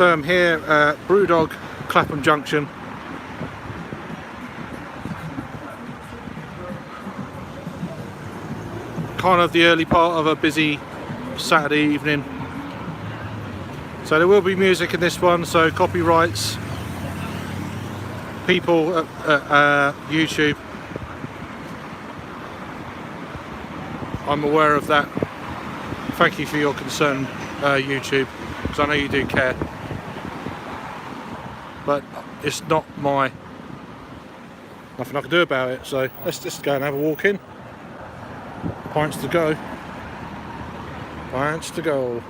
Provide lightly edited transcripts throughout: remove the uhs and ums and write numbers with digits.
So I'm here at BrewDog, Clapham Junction. Kind of the early part of a busy Saturday evening. So there will be music in this one, so copyrights, people at YouTube, I'm aware of that. Thank you for your concern, YouTube, because I know you do care. But it's not nothing I can do about it, so let's just go and have a walk in. Pints to go. Pints to go.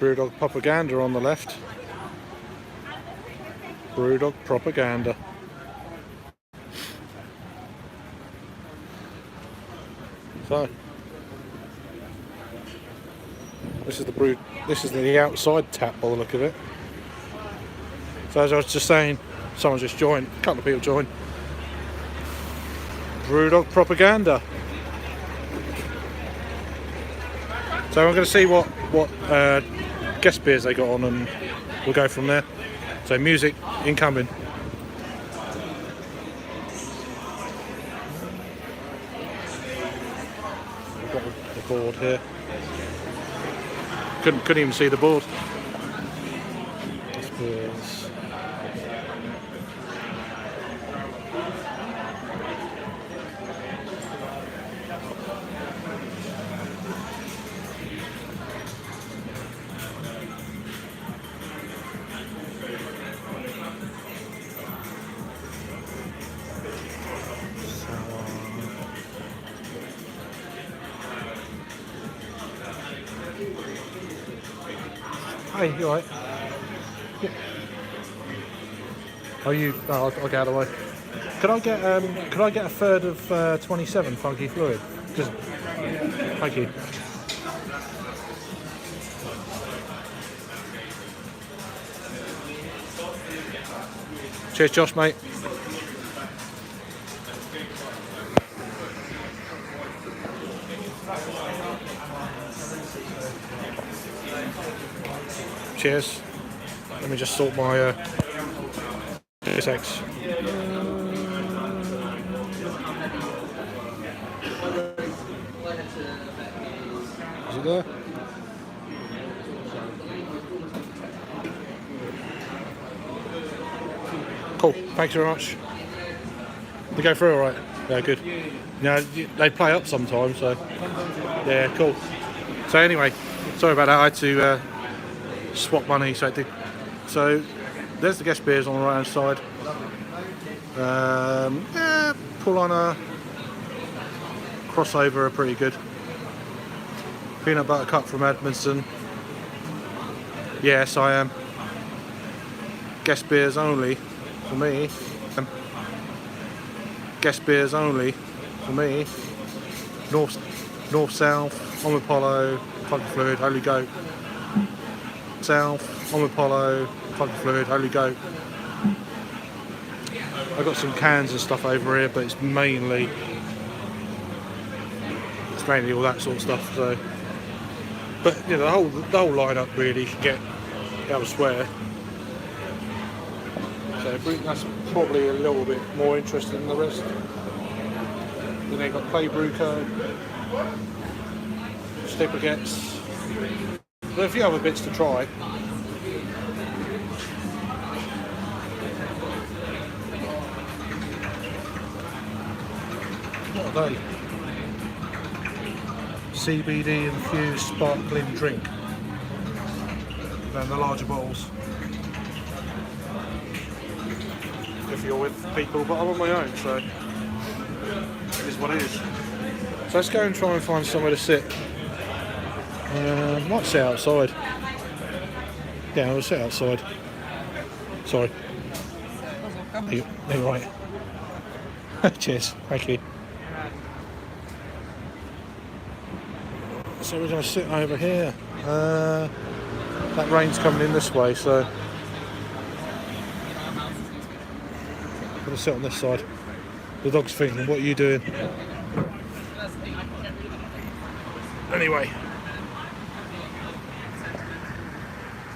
BrewDog propaganda on the left. BrewDog propaganda. So this is the outside tap by the look of it. So as I was just saying, someone just joined, a couple of people joined. BrewDog propaganda. So I'm going to see what guest beers they got on, and we'll go from there. So music incoming. We've got the board here. Couldn't even see the board. Guest beers. Hey, you alright? Yeah. I'll get out of the way. Could I get a third of 27 funky fluid? Just thank you. Cheers, Josh, mate. Cheers. Let me just sort my sex. Is it there? Cool. Thanks very much. They go through all right. Yeah, good. Yeah, they play up sometimes, so yeah, cool. So anyway, sorry about that. I had to swap money, so there's the guest beers on the right hand side. Yeah, pull on a crossover are pretty good. Peanut butter cup from Edmondson. Yes, I am. Guest beers only for me. Guest beers only for me. North South, on Apollo, Funky Fluid, Holy Goat. South, on Apollo, Funky Fluid, Holy Goat. I've got some cans and stuff over here, but it's mainly all that sort of stuff. So, but you know, the whole lineup really you can get elsewhere. So that's probably a little bit more interesting than the rest. Then they've got Play Brew Code, Stippagets. There are a few other bits to try. What are they? CBD infused sparkling drink. Then the larger bottles. If you're with people, but I'm on my own, so it is what it is. So let's go and try and find somewhere to sit. Might sit outside. Yeah, I'll sit outside. Sorry. You're right. Cheers. Thank you. So we're going to sit over here. That rain's coming in this way, so I'm going to sit on this side. The dog's thinking, what are you doing? Anyway,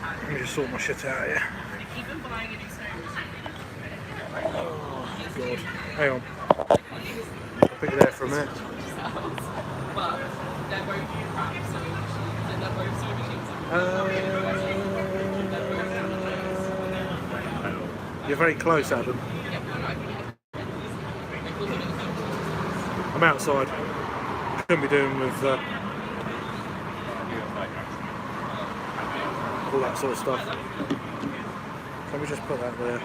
let me just sort my shit out here. Oh god, hang on. I'll put you there for a minute. You're very close, Adam. I'm outside. Couldn't be doing with all that sort of stuff. Let me just put that there.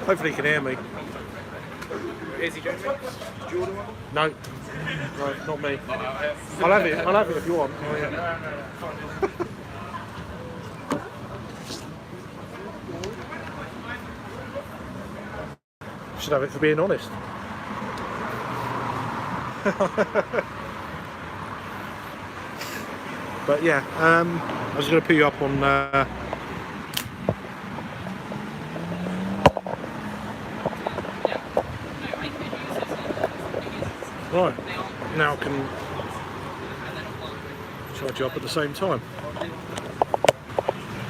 Hopefully you can hear me. Is he Junction? Do you order one? No, not me. I'll have it if you want. Oh, yeah. Should have it for being honest. But yeah, I was going to put you up on right, now I can charge you up at the same time.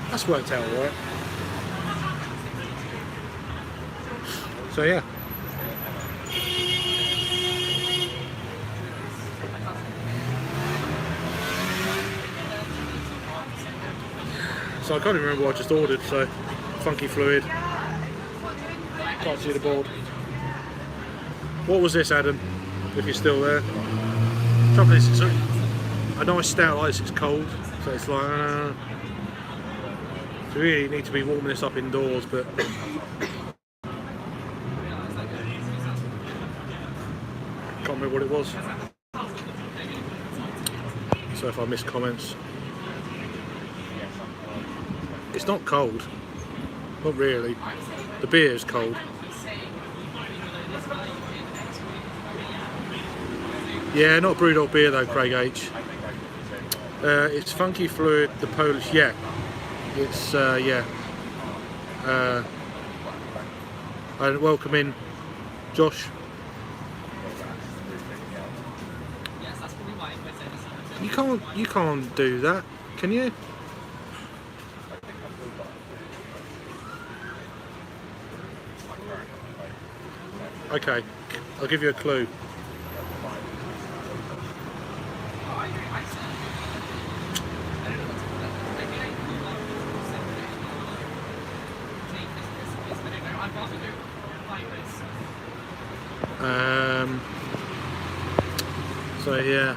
That's worked out alright. So yeah. So I can't even remember what I just ordered, so funky fluid. Can't see the board. What was this, Adam? If you're still there. Trouble is, it's a nice stout like this, it's cold, so it's like so really you need to be warming this up indoors, but can't remember what it was. So if I miss comments. It's not cold. Not really. The beer is cold. Yeah, not BrewDog beer though, Craig H. It's funky fluid, the Polish, yeah. It's, yeah. I welcome in Josh. You can't do that, can you? Okay, I'll give you a clue. So yeah,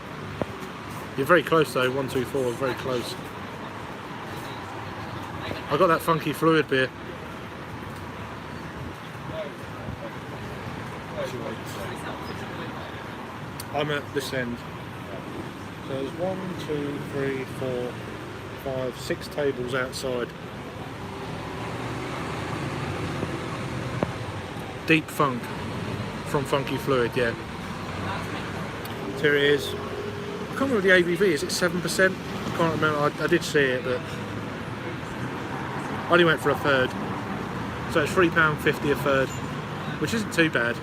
you're very close though. 1, 2, 4, very close. I got that funky fluid beer. I'm at this end. So there's 1, 2, 3, 4, 5, 6 tables outside. Deep Funk from Funky Fluid, yeah. Here it is. I can't remember the ABV, is it 7%? I can't remember, I did see it, but I only went for a third. So it's £3.50 a third, which isn't too bad.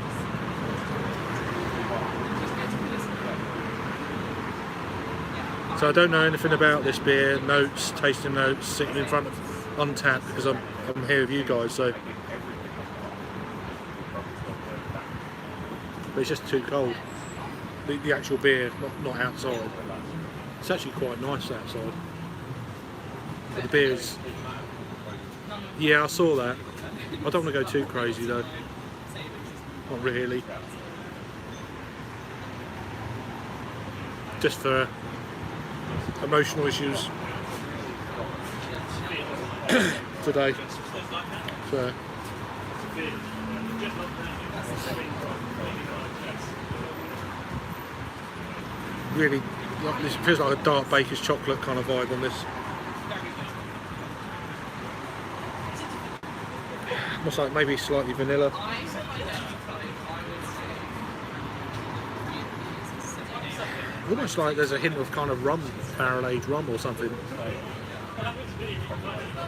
So I don't know anything about this beer, notes, tasting notes, sitting in front of Untapped because I'm here with you guys, so. But it's just too cold. The actual beer, not outside. It's actually quite nice outside. But the beer is, yeah, I saw that. I don't want to go too crazy though. Not really. Just for emotional issues today. So. Really, this feels like a dark baker's chocolate kind of vibe on this. Almost like maybe slightly vanilla. Almost like there's a hint of kind of rum, barrel aged rum or something.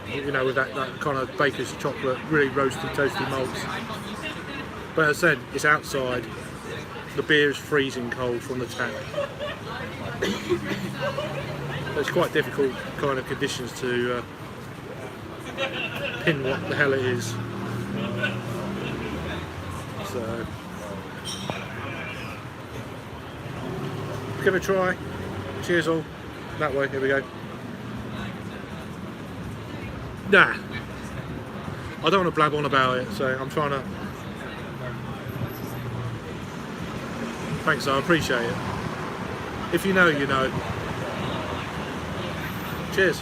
You know, with that kind of baker's chocolate, really roasted, toasty malts. But as I said, it's outside. The beer is freezing cold from the tap. It's quite difficult kind of conditions to pin what the hell it is. So, give it a try. Cheers all. That way, here we go. Nah, I don't want to blab on about it, so I'm trying to. Thanks, I appreciate it. If you know, you know. Cheers.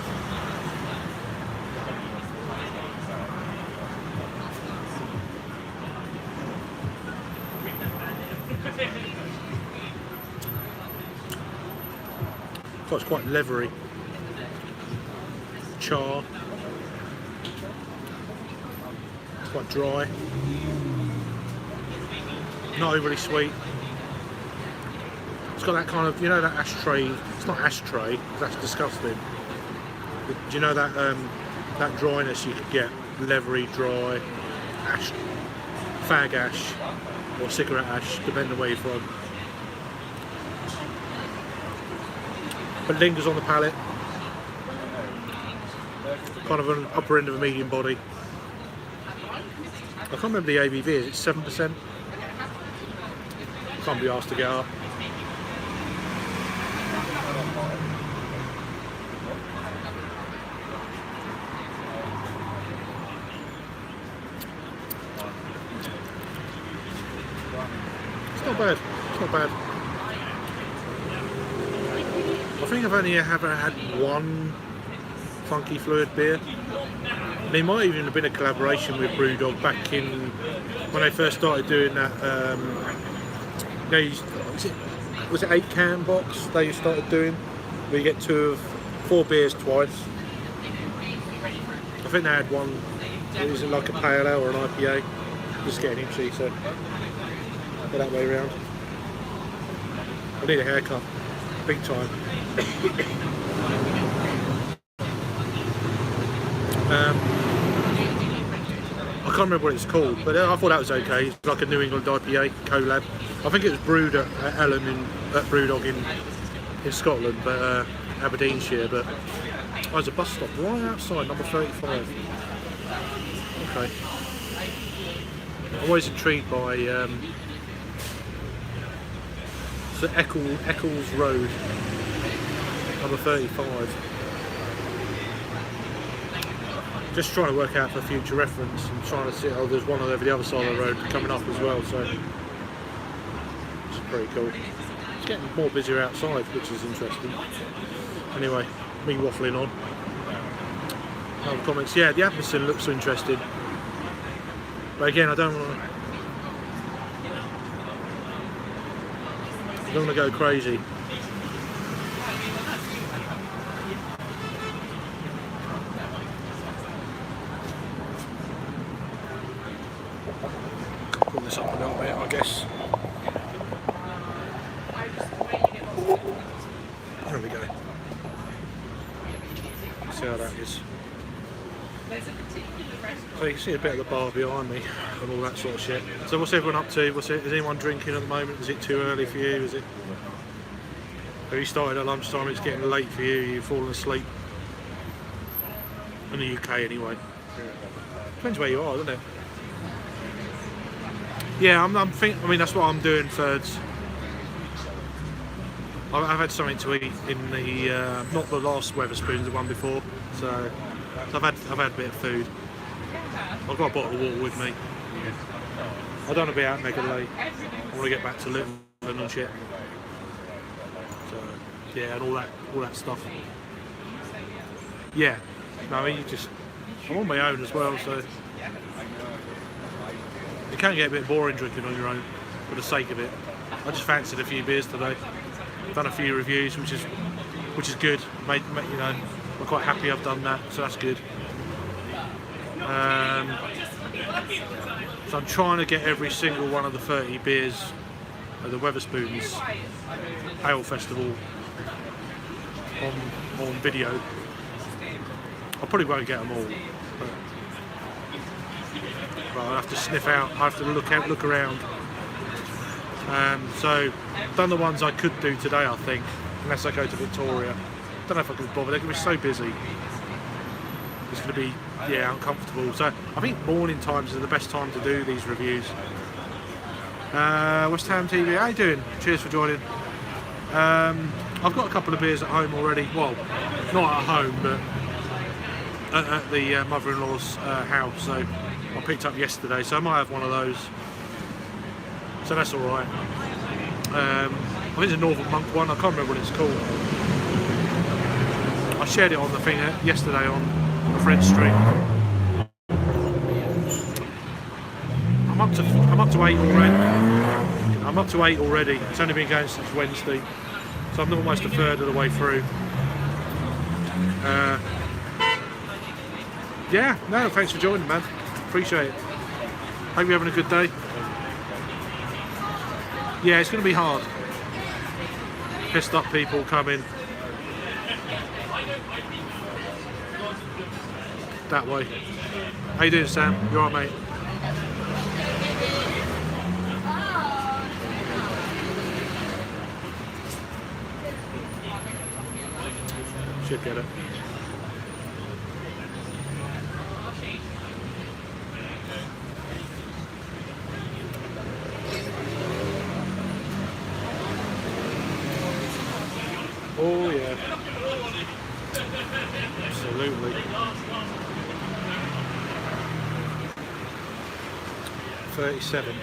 So it's quite leathery. Char. It's quite dry. Not overly sweet. It's got that kind of, you know, that ashtray. It's not ashtray. That's disgusting. But do you know that that dryness you could get? Leathery, dry, ash, fag ash, or cigarette ash, depending on where you're from. But lingers on the palate. Kind of an upper end of a medium body. I can't remember the ABV. Is it 7%? Can't be asked to get up. It's not bad. It's not bad. I think I've only ever had one funky fluid beer. And it might even have been a collaboration with BrewDog back in when they first started doing that. Was it 8-can box they started doing? Where you get 4 beers twice. I think they had one. It was like a pale ale or an IPA. Just getting itchy, so go that way around. I need a haircut, big time. I can't remember what it's called, but I thought that was okay. It's like a New England IPA collab. I think it was brewed at Ellen at BrewDog in Scotland, but Aberdeenshire. But there's a bus stop right outside, number 35. Okay. I'm always intrigued by Eccles Road, number 35. Just trying to work out for future reference and trying to see, oh, there's one over the other side of the road coming up as well, so it's pretty cool. It's getting more busier outside, which is interesting. Anyway, me waffling on. Other comments, yeah, the atmosphere looks interesting, but again, I don't want to go crazy. Pull this up a little bit, I guess. There we go. See how that is. So you can see a bit of the bar behind me and all that sort of shit. So what's everyone up to? Is anyone drinking at the moment? Is it too early for you? Have you started at lunchtime? It's getting late for you. You've fallen asleep. In the UK anyway. Depends where you are, doesn't it? Yeah, I mean that's what I'm doing thirds. I've had something to eat in the not the last Wetherspoons, the one before. So I've had a bit of food. I've got a bottle of water with me. I don't want to be out mega late. I want to get back to Luton and shit. So yeah, and all that stuff. Yeah, no, I mean I'm on my own as well, so it can get a bit boring drinking on your own for the sake of it. I just fancied a few beers today. Done a few reviews, which is good. Made, you know, I'm quite happy I've done that, so that's good. So I'm trying to get every single one of the 30 beers at the Wetherspoons Ale Festival on video. I probably won't get them all. But I'll have to sniff out. I have to look around. So, done the ones I could do today, I think, unless I go to Victoria. Don't know if I can bother. They're going to be so busy. It's going to be, yeah, uncomfortable. So I think morning times are the best time to do these reviews. West Ham TV, how you doing? Cheers for joining. I've got a couple of beers at home already. Well, not at home, but at the mother-in-law's house. So I picked up yesterday, so I might have one of those. So that's all right. I think it's a Northern Monk one. I can't remember what it's called. I shared it on the thing yesterday on a friend's stream. I'm up to 8 already. I'm up to 8 already. It's only been going since Wednesday, so I'm almost a third of the way through. Yeah, no, thanks for joining, man. Appreciate it. Hope you're having a good day. Yeah, it's going to be hard. Pissed up people coming that way. How you doing, Sam? You alright, mate? Should get it. Oh yeah, absolutely. 37.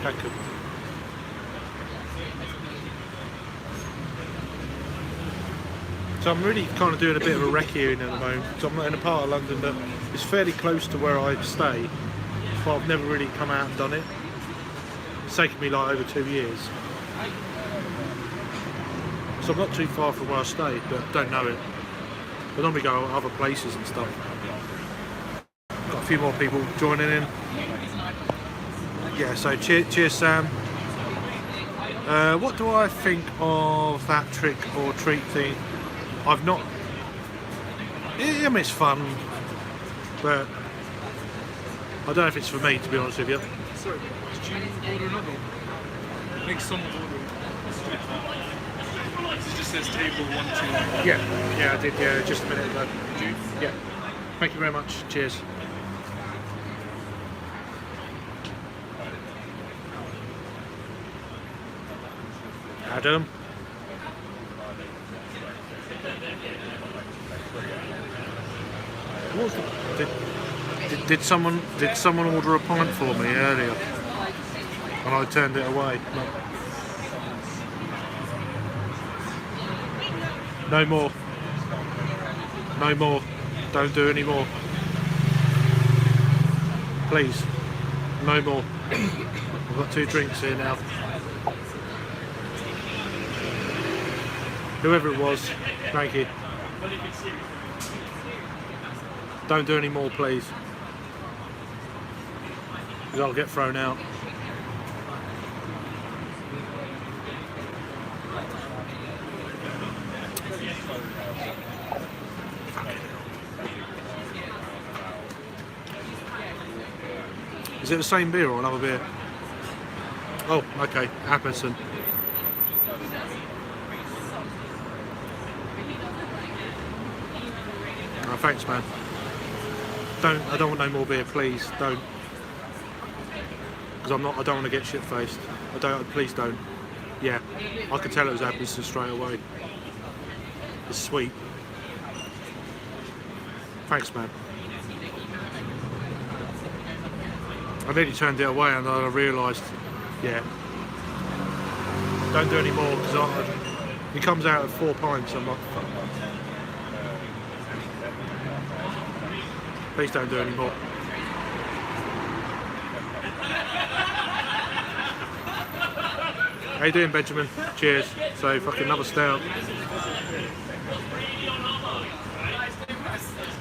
Peckham. So I'm really kind of doing a bit of a recce at the moment. So I'm in a part of London that is fairly close to where I stay, but I've never really come out and done it. It's taken me like over 2 years. So I'm not too far from where I stay, but don't know it. I normally go other places and stuff. Got a few more people joining in. Yeah, so cheers Sam. What do I think of that trick or treat thing? I've not... I mean, it's fun, but I don't know if it's for me, to be honest with you. Sorry, did you order another one? I think someone ordered. It just says table 1, 2. Yeah, I did, yeah, just a minute ago. Did you? Yeah. Thank you very much. Cheers. Adam. What was the, did someone order a pint for me earlier? And I turned it away. No more. No more. Don't do any more. Please. No more. I've got 2 drinks here now. Whoever it was, thank you. Don't do any more, please. Because I'll get thrown out. Is it the same beer or another beer? Oh, okay, Appleton. Oh, thanks, man. I don't want no more beer, please. Don't. Because I don't want to get shit faced. Please don't. Yeah, I could tell it was Appleton straight away. It's sweet. Thanks, man. I nearly turned it away and I realised, yeah, don't do any more because it comes out at 4 pints. I'm like, fuck. Please don't do any more. How you doing, Benjamin? Cheers. So fucking another stout.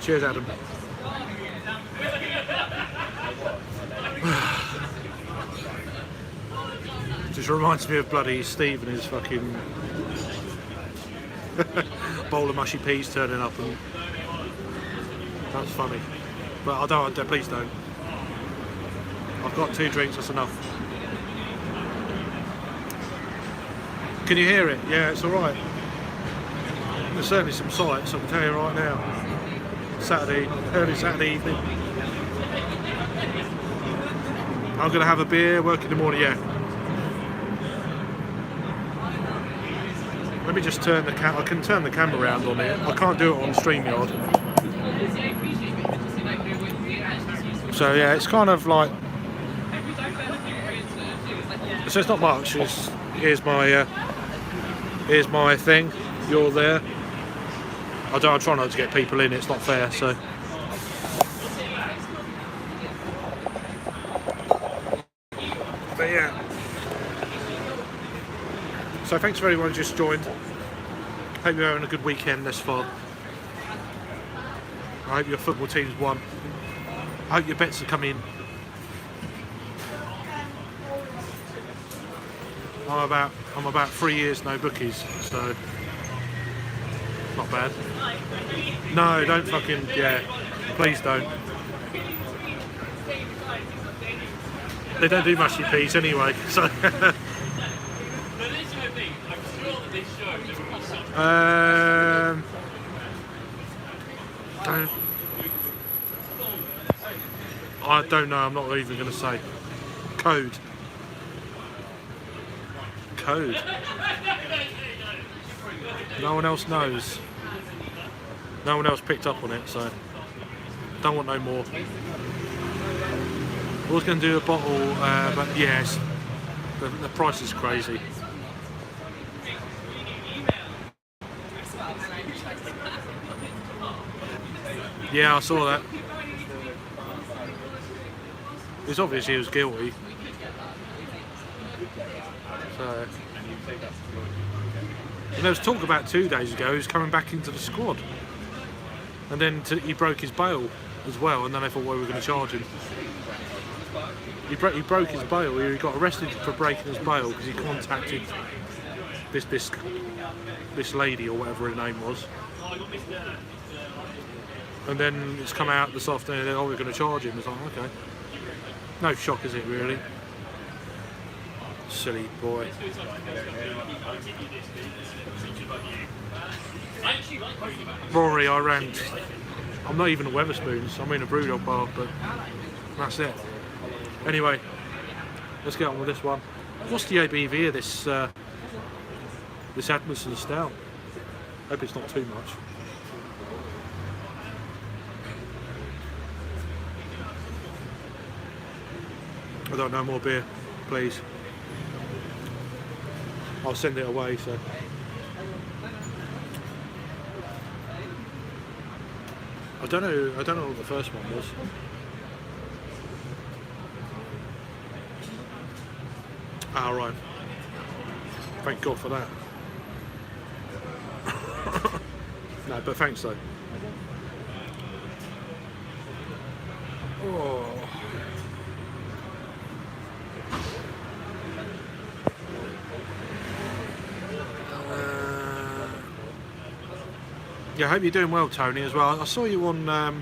Cheers, Adam. Just reminds me of bloody Steve and his fucking bowl of mushy peas turning up, and that's funny. But I don't. Please don't. I've got 2 drinks. That's enough. Can you hear it? Yeah, it's all right. There's certainly some sights. I can tell you right now. Early Saturday evening. I'm going to have a beer, work in the morning, yeah. Let me just turn the I can turn the camera around on it. I can't do it on StreamYard. So yeah, it's kind of like... So it's not much. Here's my thing. You're there. I try not to get people in. It's not fair. So. But yeah. So thanks for everyone who just joined. Hope you're having a good weekend thus far. I hope your football team's won. I hope your bets are coming in. I'm about 3 years no bookies, so not bad. No, don't fucking, yeah, please don't. They don't do mushy peas anyway, so. I don't know, I'm not even going to say. Code. No one else knows. No one else picked up on it, so don't want no more. I was going to do a bottle, but yes, the price is crazy. Yeah, I saw that. It's obvious he was guilty. So, and there was talk about 2 days ago he was coming back into the squad, and then he broke his bail as well, and then I thought, well, we were going to charge him. He broke his bail. He got arrested for breaking his bail because he contacted this lady or whatever her name was, and then it's come out this afternoon that, oh, we're going to charge him. It's like, okay, no shock, is it really? Silly boy. Rory, I'm not even a Wetherspoons, I'm in a BrewDog bar, but that's it. Anyway, let's get on with this one. What's the ABV of this Admison Stout? Hope it's not too much. I don't know, more beer, please. I'll send it away, so. I don't know what the first one was. Ah, right. Thank God for that. No, but thanks though. Oh. Yeah, I hope you're doing well, Tony, as well. I saw you on, I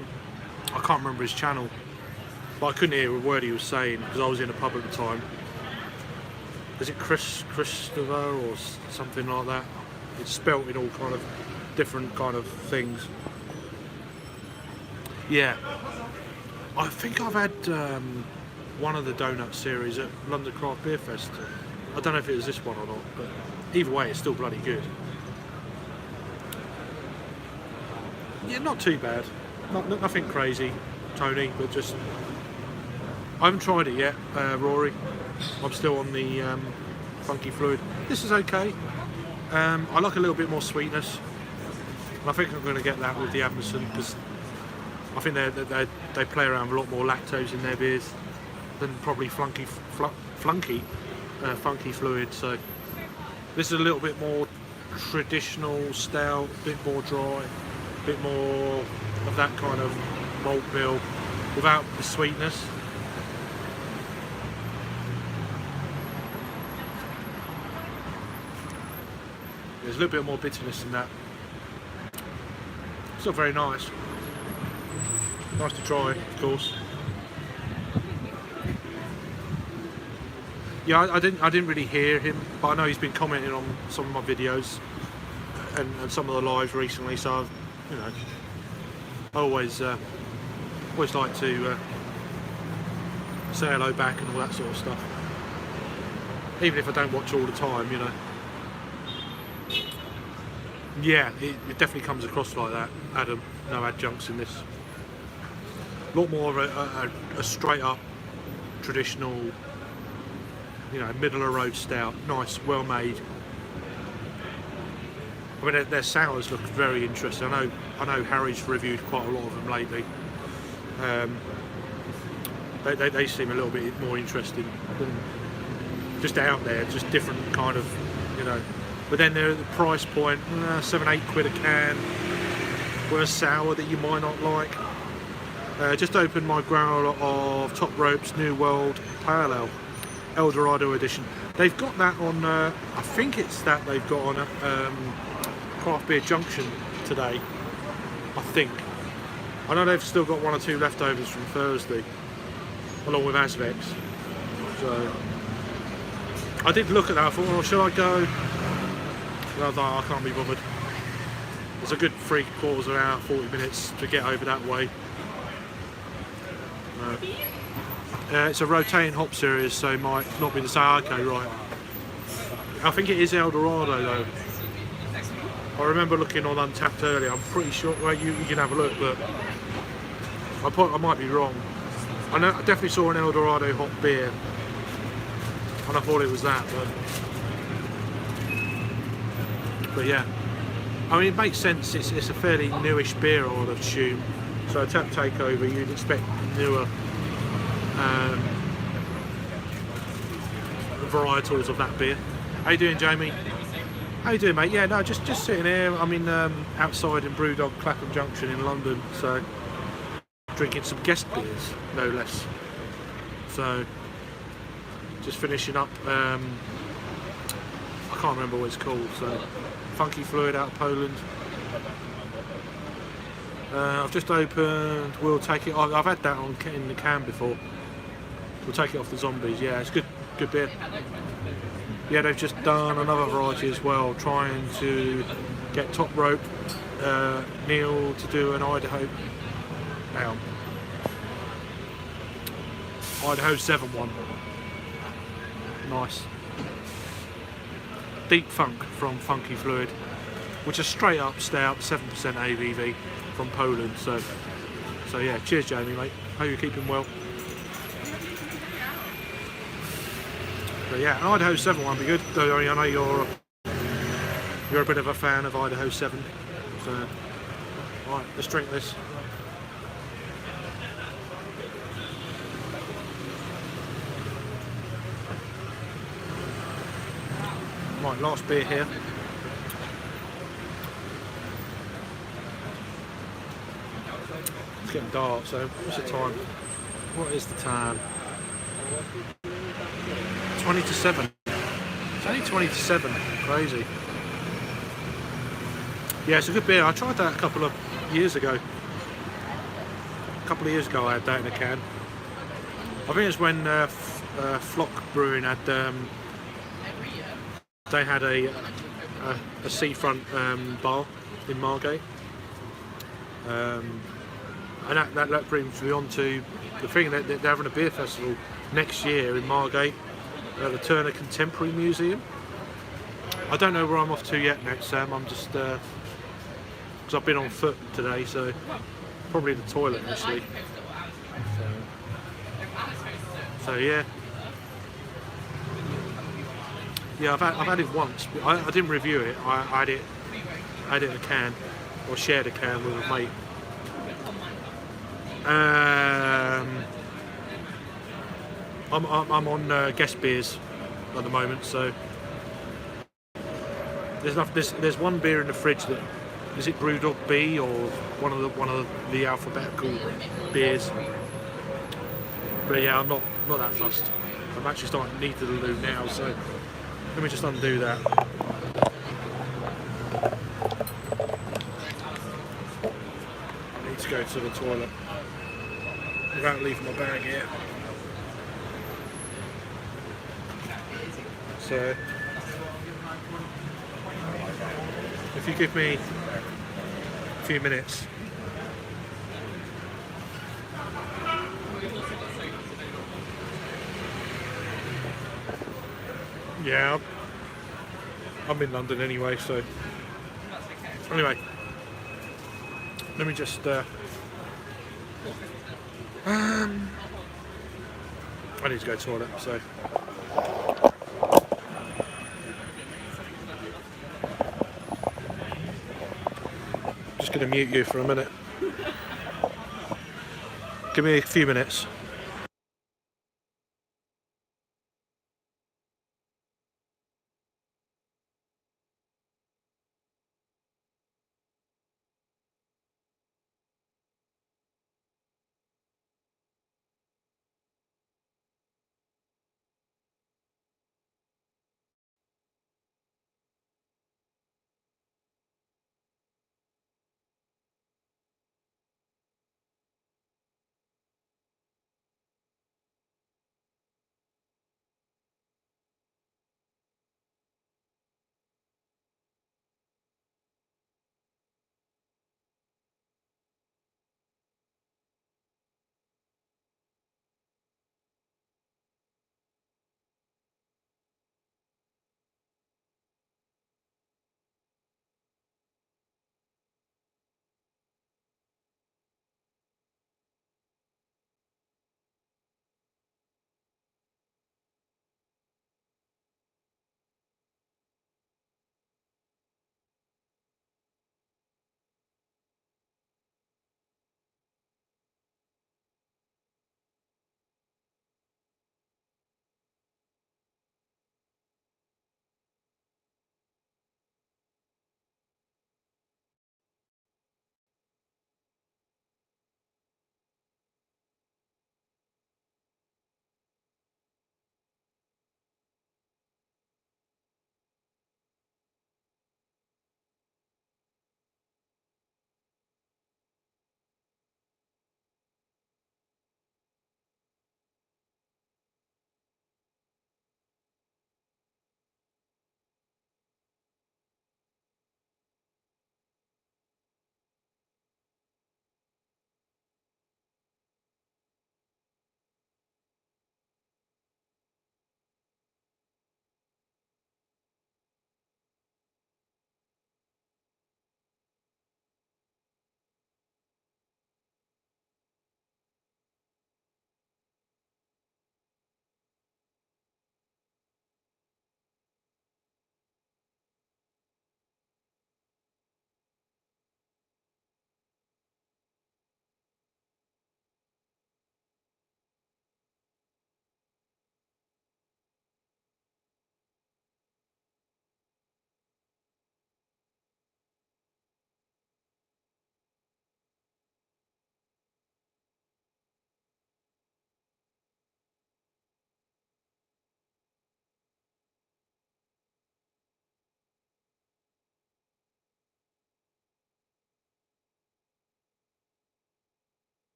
can't remember his channel, but I couldn't hear a word he was saying because I was in a pub at the time. Is it Christopher or something like that? It's spelt in all kind of different kind of things. Yeah, I think I've had one of the donut series at London Craft Beer Fest. I don't know if it was this one or not, but either way, it's still bloody good. Yeah, not too bad. Nothing crazy, Tony, but just... I haven't tried it yet, Rory. I'm still on the funky fluid. This is okay. I like a little bit more sweetness. I think I'm going to get that with the Admison because I think they play around with a lot more lactose in their beers than probably funky fluid. So this is a little bit more traditional stout, a bit more dry, a bit more of that kind of malt bill without the sweetness. There's a little bit more bitterness in that. Still very nice. Nice to try, of course. Yeah, I didn't really hear him, but I know he's been commenting on some of my videos and some of the lives recently. So I've, you know, I always like to say hello back and all that sort of stuff, even if I don't watch all the time, you know. Yeah, it definitely comes across like that, Adam. No adjuncts in this. A lot more of a straight up traditional, you know, middle of the road stout. Nice, well made. I mean, their sours look very interesting. I know Harry's reviewed quite a lot of them lately. They seem a little bit more interesting than just out there, just different kind of, you know. But then they're at the price point, 7-8 quid a can, for a sour that you might not like. Just opened my growler of Top Rope's New World Pale Ale, El Dorado edition. They've got that on, I think it's that they've got on Craft Beer Junction today, I think. I know they've still got 1 or 2 leftovers from Thursday, along with Asvex. So I did look at that, I thought, well, should I go? Well, I was like, I can't be bothered. It's a good 3/4 of an hour, 40 minutes to get over that way. It's a rotating hop series, so it might not be the same. Okay, right. I think it is El Dorado though. I remember looking on Untapped earlier. I'm pretty sure. Well, you can have a look, but I might be wrong. I definitely saw an El Dorado hop beer, and I thought it was that, but yeah. I mean, it makes sense. It's a fairly newish beer, I would assume. So a tap takeover, you'd expect newer varietals of that beer. How you doing, Jamie? How you doing, mate? Yeah, no, just sitting here. I'm in outside in BrewDog Clapham Junction in London, so drinking some guest beers, no less. So just finishing up. I can't remember what it's called. So Funky Fluid out of Poland. I've just opened. We'll take it. I've had that in the can before. We'll take it off the Zombies. Yeah, it's good beer. Yeah, they've just done another variety as well, trying to get Top Rope Neil to do an Idaho 7 one. Nice. Deep Funk from Funky Fluid, which is straight up stout, 7% ABV from Poland. So yeah, cheers, Jamie, mate. Hope you're keeping well. But yeah, Idaho 7 one be good. Though I know you're a bit of a fan of Idaho 7. So, right, let's drink this. Right, last beer here. It's getting dark, so what's the time? What is the time? 20 to 7. It's only 20 to 7. Crazy. Yeah, it's a good beer. I tried that a couple of years ago. I had that in a can. I think it's when Flock Brewing had they had a seafront bar in Margate, and that brings me on to the thing that they're having a beer festival next year in Margate at the Turner Contemporary Museum. I don't know where I'm off to yet next, Sam. I'm just because I've been on foot today, so probably the toilet actually. So yeah. Yeah, I've had it once, but I didn't review it. I had it in a can, or shared a can with a mate. I'm on guest beers at the moment, so there's one beer in the fridge that is it BrewDog B or one of the alphabetical beers. But yeah, I'm not that fussed. I'm actually starting to need the loo now, so let me just undo that. to go to the toilet without leaving my bag here. So, if you give me a few minutes. Yeah, I'm in London anyway, so anyway, let me just I need to go to the toilet, so just going to mute you for a minute. Give me a few minutes.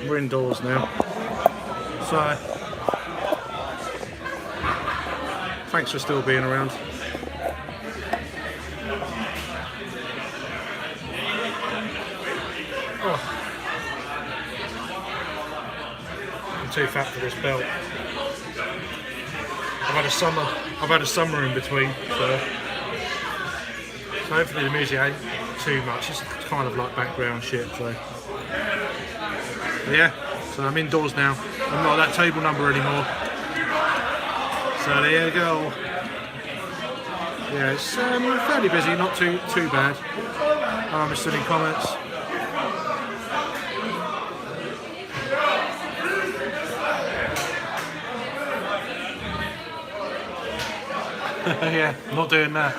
we're indoors now. So, thanks for still being around. Oh. I'm too fat for this belt. I've had a summer in between, so hopefully the music ain't too much. It's kind of like background shit, so. But yeah, so I'm indoors now. I'm not at that table number anymore. So there you go. Yeah, it's fairly busy, not too bad. I'm still in comments. Yeah, not doing that.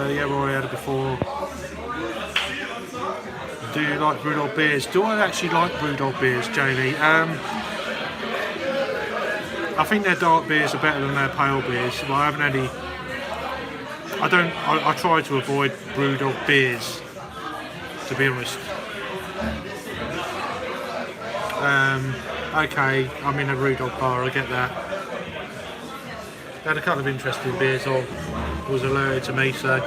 Yeah, we already had it before. Do you like BrewDog beers? Do I actually like BrewDog beers, Jamie? I think their dark beers are better than their pale beers. Well, I haven't had any. I try to avoid BrewDog beers, to be honest. Okay, I'm in a BrewDog bar, I get that. They had a couple of interesting beers on, was alerted to me, so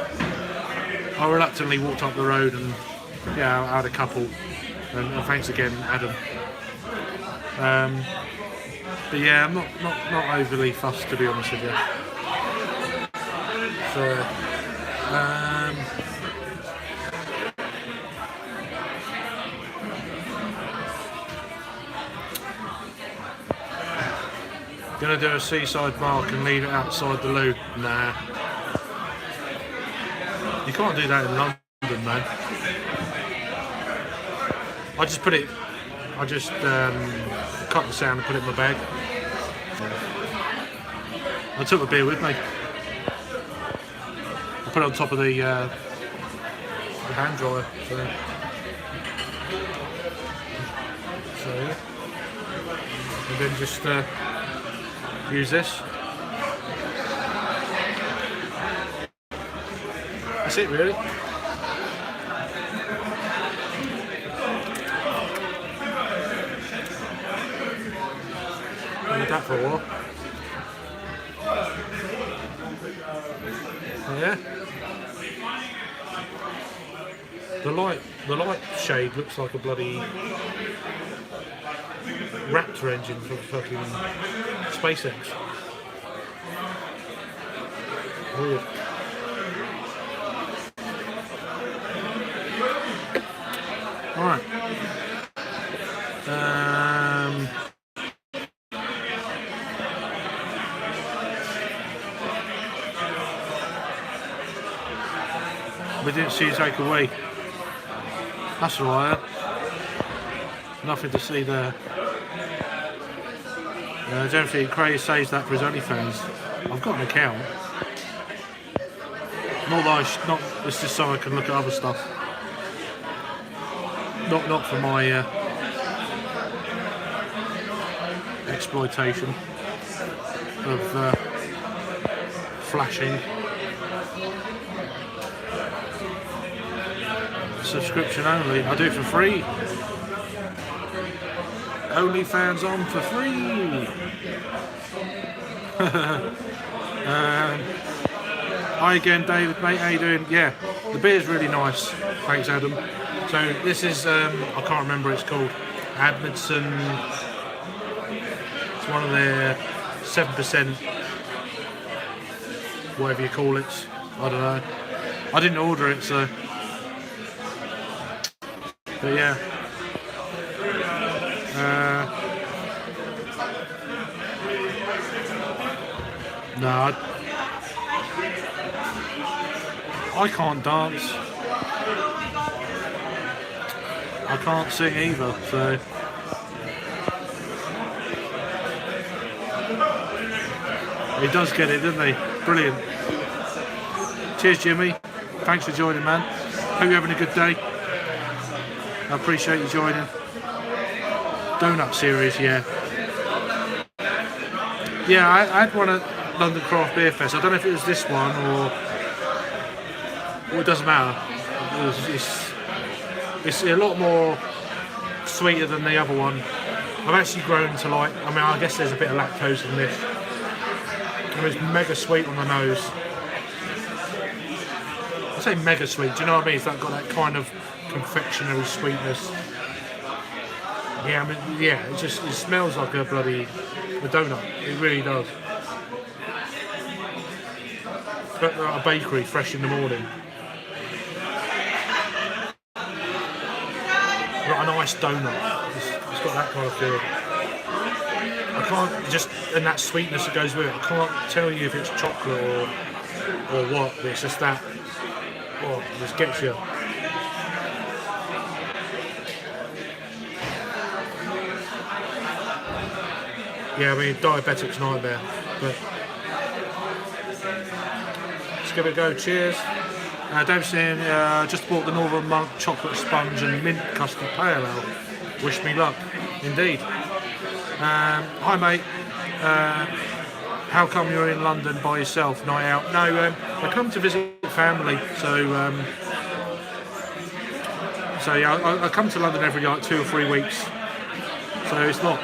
I reluctantly walked up the road and yeah, I had a couple. And thanks again, Adam. But yeah, I'm not overly fussed, to be honest with you. So, gonna do a seaside mark and leave it outside the loo? Nah. You can't do that in London, man. I just cut the sound and put it in my bag. I took the beer with me. I put it on top of the hand dryer. So yeah. And then just use this. That's it, really. I did that for a while. Oh, yeah. The light shade looks like a bloody Raptor engine from fucking SpaceX. Weird. Alright. We didn't see you take away. That's alright. Nothing to see there. I don't think Craig saves that for his OnlyFans. I've got an account. It's just so I can look at other stuff. Not for my exploitation of flashing. Subscription only. I do it for free. OnlyFans on for free. Hi again, David, mate. How you doing? Yeah, the beer's really nice. Thanks, Adam. So this is I can't remember what it's called. Admedson. It's one of their 7%, whatever you call it. I don't know. I didn't order it, so. But yeah. No, I can't dance. I can't sing either, so. He does get it, doesn't he? Brilliant. Cheers, Jimmy. Thanks for joining, man. Hope you're having a good day. I appreciate you joining. Donut series, yeah. Yeah, I had one of London Craft Beer Fest. I don't know if it was this one or it doesn't matter. It's a lot more sweeter than the other one. I've actually grown to like. I mean, I guess there's a bit of lactose in this. And it's mega sweet on the nose. I say mega sweet. Do you know what I mean? It's like got that kind of confectionery sweetness. Yeah, I mean, yeah. It smells like a donut. It really does. But like a bakery, fresh in the morning. Like a nice donut. It's got that kind of feel. I can't and that sweetness that goes with it. I can't tell you if it's chocolate or what. But it's just that. Oh, it just gets you. Yeah, I mean, diabetic's nightmare, but let's give it a go. Cheers. Dave's saying, just bought the Northern Monk chocolate sponge and mint custard pale ale. Wish me luck. Indeed. Hi mate. How come you're in London by yourself, night out? No, I come to visit family, so yeah, I come to London every like 2 or 3 weeks. So it's not.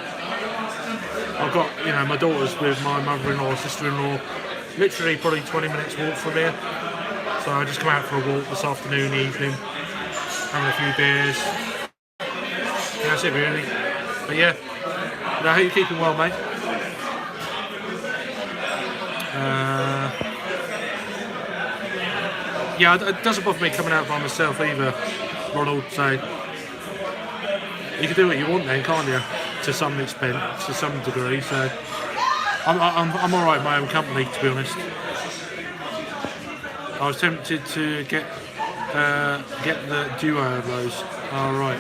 I've got, you know, my daughter's with my mother-in-law, sister-in-law, literally probably 20 minutes walk from here. So I just come out for a walk this afternoon, evening, having a few beers. Yeah, that's it really. But yeah, I hope you're keeping well, mate. Yeah, it doesn't bother me coming out by myself either, Ronald. So you can do what you want then, can't you? To some extent, to some degree. So I'm all right in my own company, to be honest. I was tempted to get the duo of those. All right.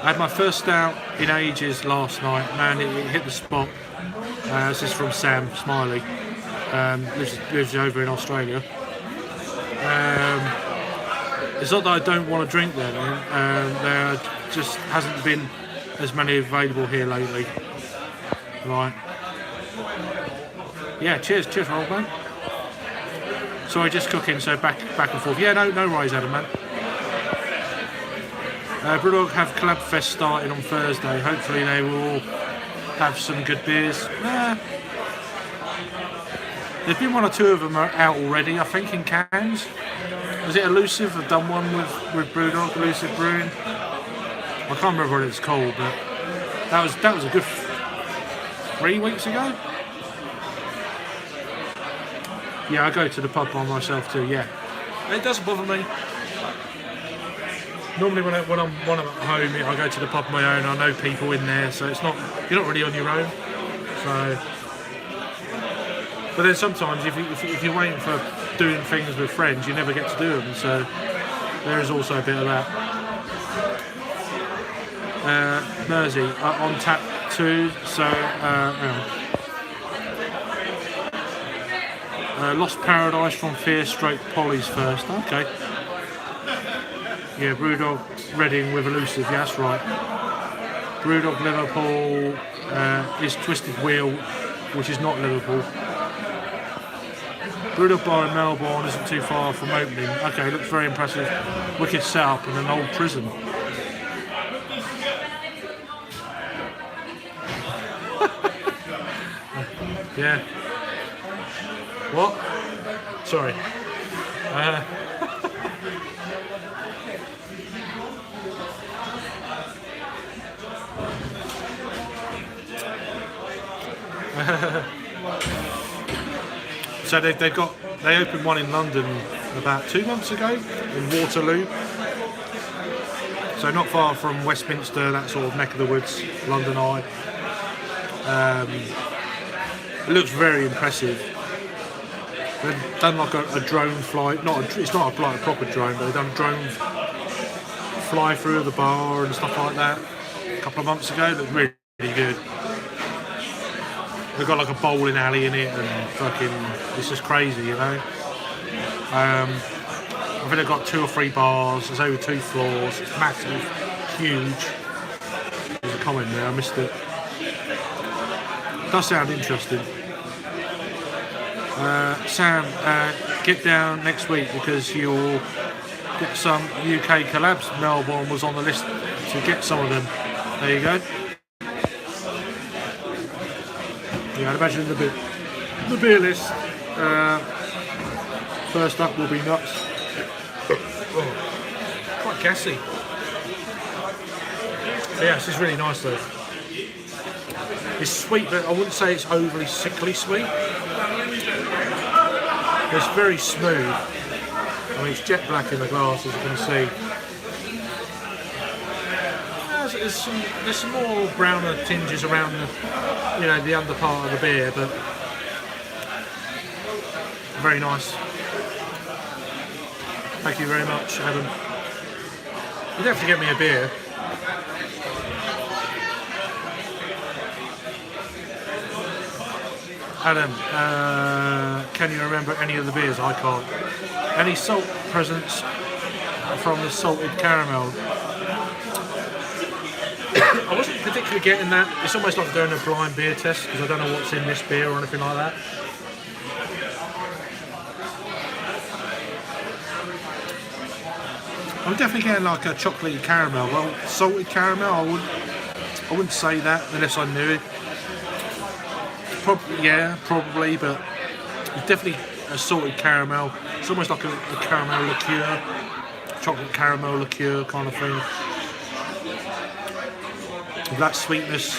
I had my first stout in ages last night. Man, it hit the spot. This is from Sam Smiley. Lives over in Australia. It's not that I don't want to drink them. There just hasn't been as many available here lately. Right. Yeah, cheers, old man. Sorry, just cooking, so back and forth. Yeah, no worries, Adam, man. BrewDog have Collab Fest starting on Thursday. Hopefully they will all have some good beers. There's been 1 or 2 of them out already, I think, in cans. Was it Elusive? I've done one with BrewDog, Elusive Brewing. I can't remember what it's called, but that was a good 3 weeks ago. Yeah, I go to the pub by myself too. Yeah, it doesn't bother me. Normally when I'm at home, I go to the pub on my own. I know people in there, so you're not really on your own. So, but then sometimes if you're waiting for doing things with friends, you never get to do them. So there is also a bit of that. Mersey on tap too. So Lost Paradise from Fear Stroke Polly's first. Okay. Yeah, BrewDog Reading with Elusive. Yeah, that's right. BrewDog Liverpool is Twisted Wheel, which is not Liverpool. BrewDog Bar in Melbourne isn't too far from opening. Okay, looks very impressive. Wicked setup in an old prison. Yeah. What? Sorry. So they opened one in London about 2 months ago in Waterloo. So not far from Westminster, that sort of neck of the woods, London Eye. It looks very impressive. They've done like a drone flight. It's not like a proper drone, but they've done a drone fly through the bar and stuff like that a couple of months ago. It looked really, really good. They've got like a bowling alley in it and fucking, it's just crazy, you know. I think they've got 2 or 3 bars. There's over 2 floors. It's massive, huge. There's a comment there. I missed it. Does sound interesting. Sam, get down next week because you'll get some UK collabs. Melbourne was on the list to get some of them. There you go. Yeah, I'd imagine the beer list. First up will be nuts. Oh, quite gassy. But yeah, this is really nice though. It's sweet, but I wouldn't say it's overly sickly sweet. It's very smooth. I mean, it's jet black in the glass, as you can see. There's some more browner tinges around the under part of the beer, but very nice. Thank you very much, Adam. You'd have to get me a beer. Adam, can you remember any of the beers? I can't. Any salt presents from the salted caramel? I wasn't particularly getting that. It's almost like doing a blind beer test because I don't know what's in this beer or anything like that. I'm definitely getting like a chocolatey caramel. Well, salted caramel, I wouldn't say that unless I knew it. Probably, but it's definitely a salted caramel. It's almost like a caramel liqueur, chocolate caramel liqueur kind of thing. With that sweetness,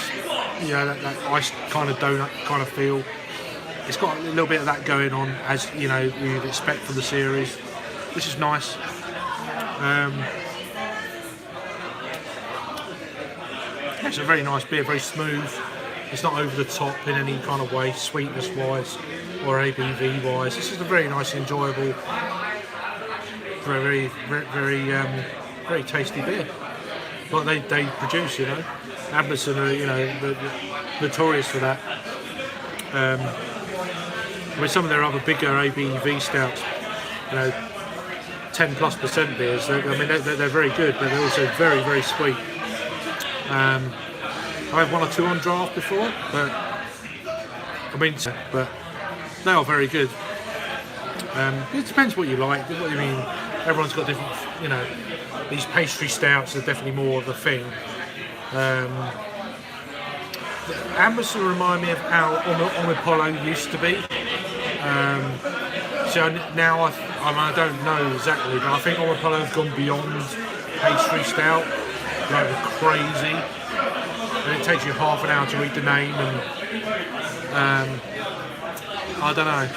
that iced kind of donut kind of feel. It's got a little bit of that going on, as you'd expect from the series, which is nice. It's a very nice beer, very smooth. It's not over the top in any kind of way, sweetness wise or ABV wise. This is a very nice, enjoyable, very, very, very tasty beer. Like they produce, Amberson are notorious for that. With some of their other bigger ABV stouts, 10+% beers. They're very good, but they're also very, very sweet. I've had one or two on draft before, but they are very good. It depends what you like. What you mean? Everyone's got different. These pastry stouts are definitely more of a thing. Amberson remind me of how Omipolo used to be. So now I don't know exactly, but I think Omipolo have gone beyond pastry stout, like crazy. And it takes you half an hour to read the name, and I don't know. I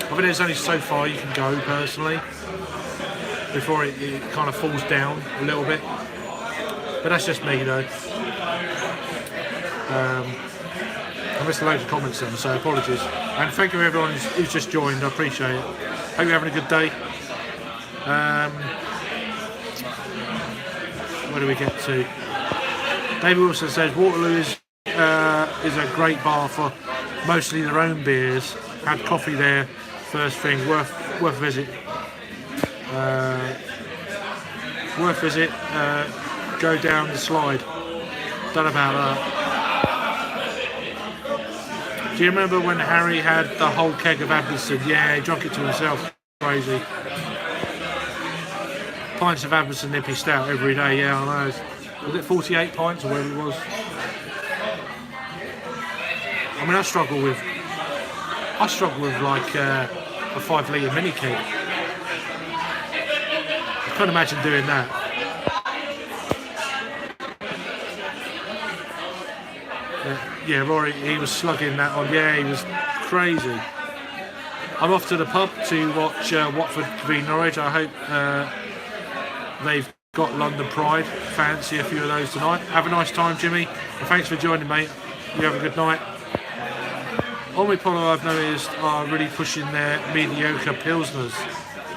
think there's only so far you can go personally before it kind of falls down a little bit. But that's just me though. I missed loads of comments then, so apologies. And thank you everyone who's just joined, I appreciate it. Hope you're having a good day. Where do we get to? David Wilson says Waterloo is a great bar for mostly their own beers. Had coffee there first thing, worth visit. Worth visit. Go down the slide. Don't know about that. Do you remember when Harry had the whole keg of Amberson? Yeah, he drank it to himself. Crazy. Pints of Amberson Nippy Stout every day. Yeah, I know. Was it 48 pints or whatever it was? I mean, I struggle with like a 5 litre mini keg. I can't imagine doing that. Yeah, Rory, he was slugging that on. Yeah, he was crazy. I'm off to the pub to watch Watford v Norwich. I hope they've got London Pride. Fancy a few of those tonight. Have a nice time, Jimmy. And thanks for joining, mate. You have a good night. Omipolo, I've noticed, are really pushing their mediocre Pilsner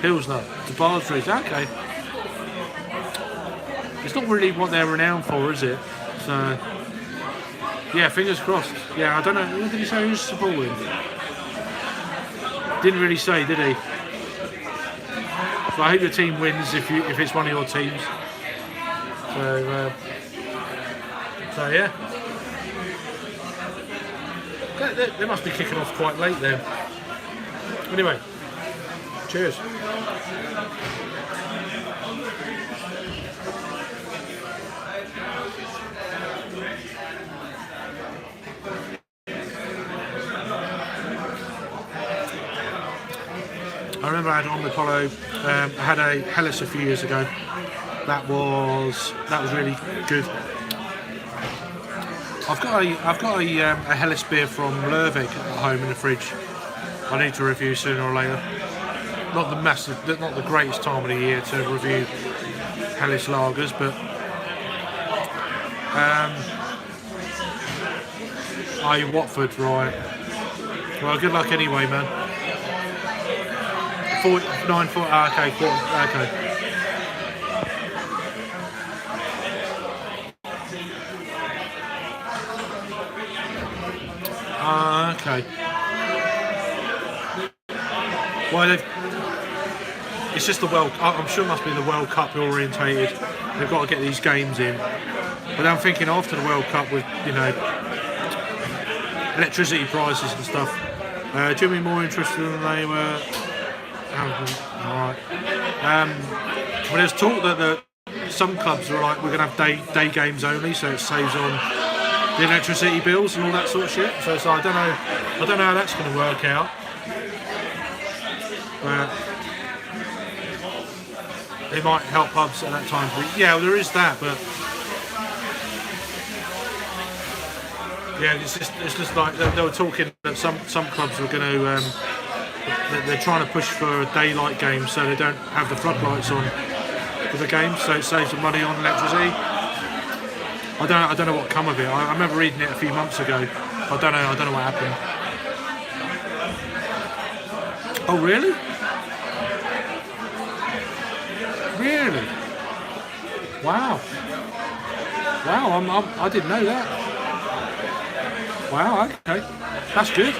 to Bardsley's. Okay. It's not really what they're renowned for, is it? So, yeah, fingers crossed. Yeah, I don't know. What did he say? Who's supporting? Didn't really say, did he? So I hope your team wins if it's one of your teams. So yeah. They must be kicking off quite late then. Anyway, cheers. I remember I had on the Apollo. I had a Helles a few years ago. That was really good. I've got a Helles beer from Lervig at home in the fridge. I need to review sooner or later. Not the greatest time of the year to review Helles lagers, but Watford, right? Well, good luck anyway, man. 9 foot. Okay, okay. Okay. Well, it's just the World. I'm sure it must be the World Cup orientated. They've got to get these games in. But I'm thinking after the World Cup with electricity prices and stuff. Do you be more interested than they were? Alright. But there's talk that some clubs are like, we're going to have day games only, so it saves on the electricity bills and all that sort of shit. So I don't know how that's going to work out. It might help pubs at that time. But yeah, well, there is that, but yeah, it's just like they were talking that some clubs are going to they're trying to push for daylight games so they don't have the floodlights on for the games, so it saves them money on electricity. I don't know what come of it. I remember reading it a few months ago. I don't know what happened. Oh really? Really? Wow. Wow, I didn't know that. Wow, okay. That's good.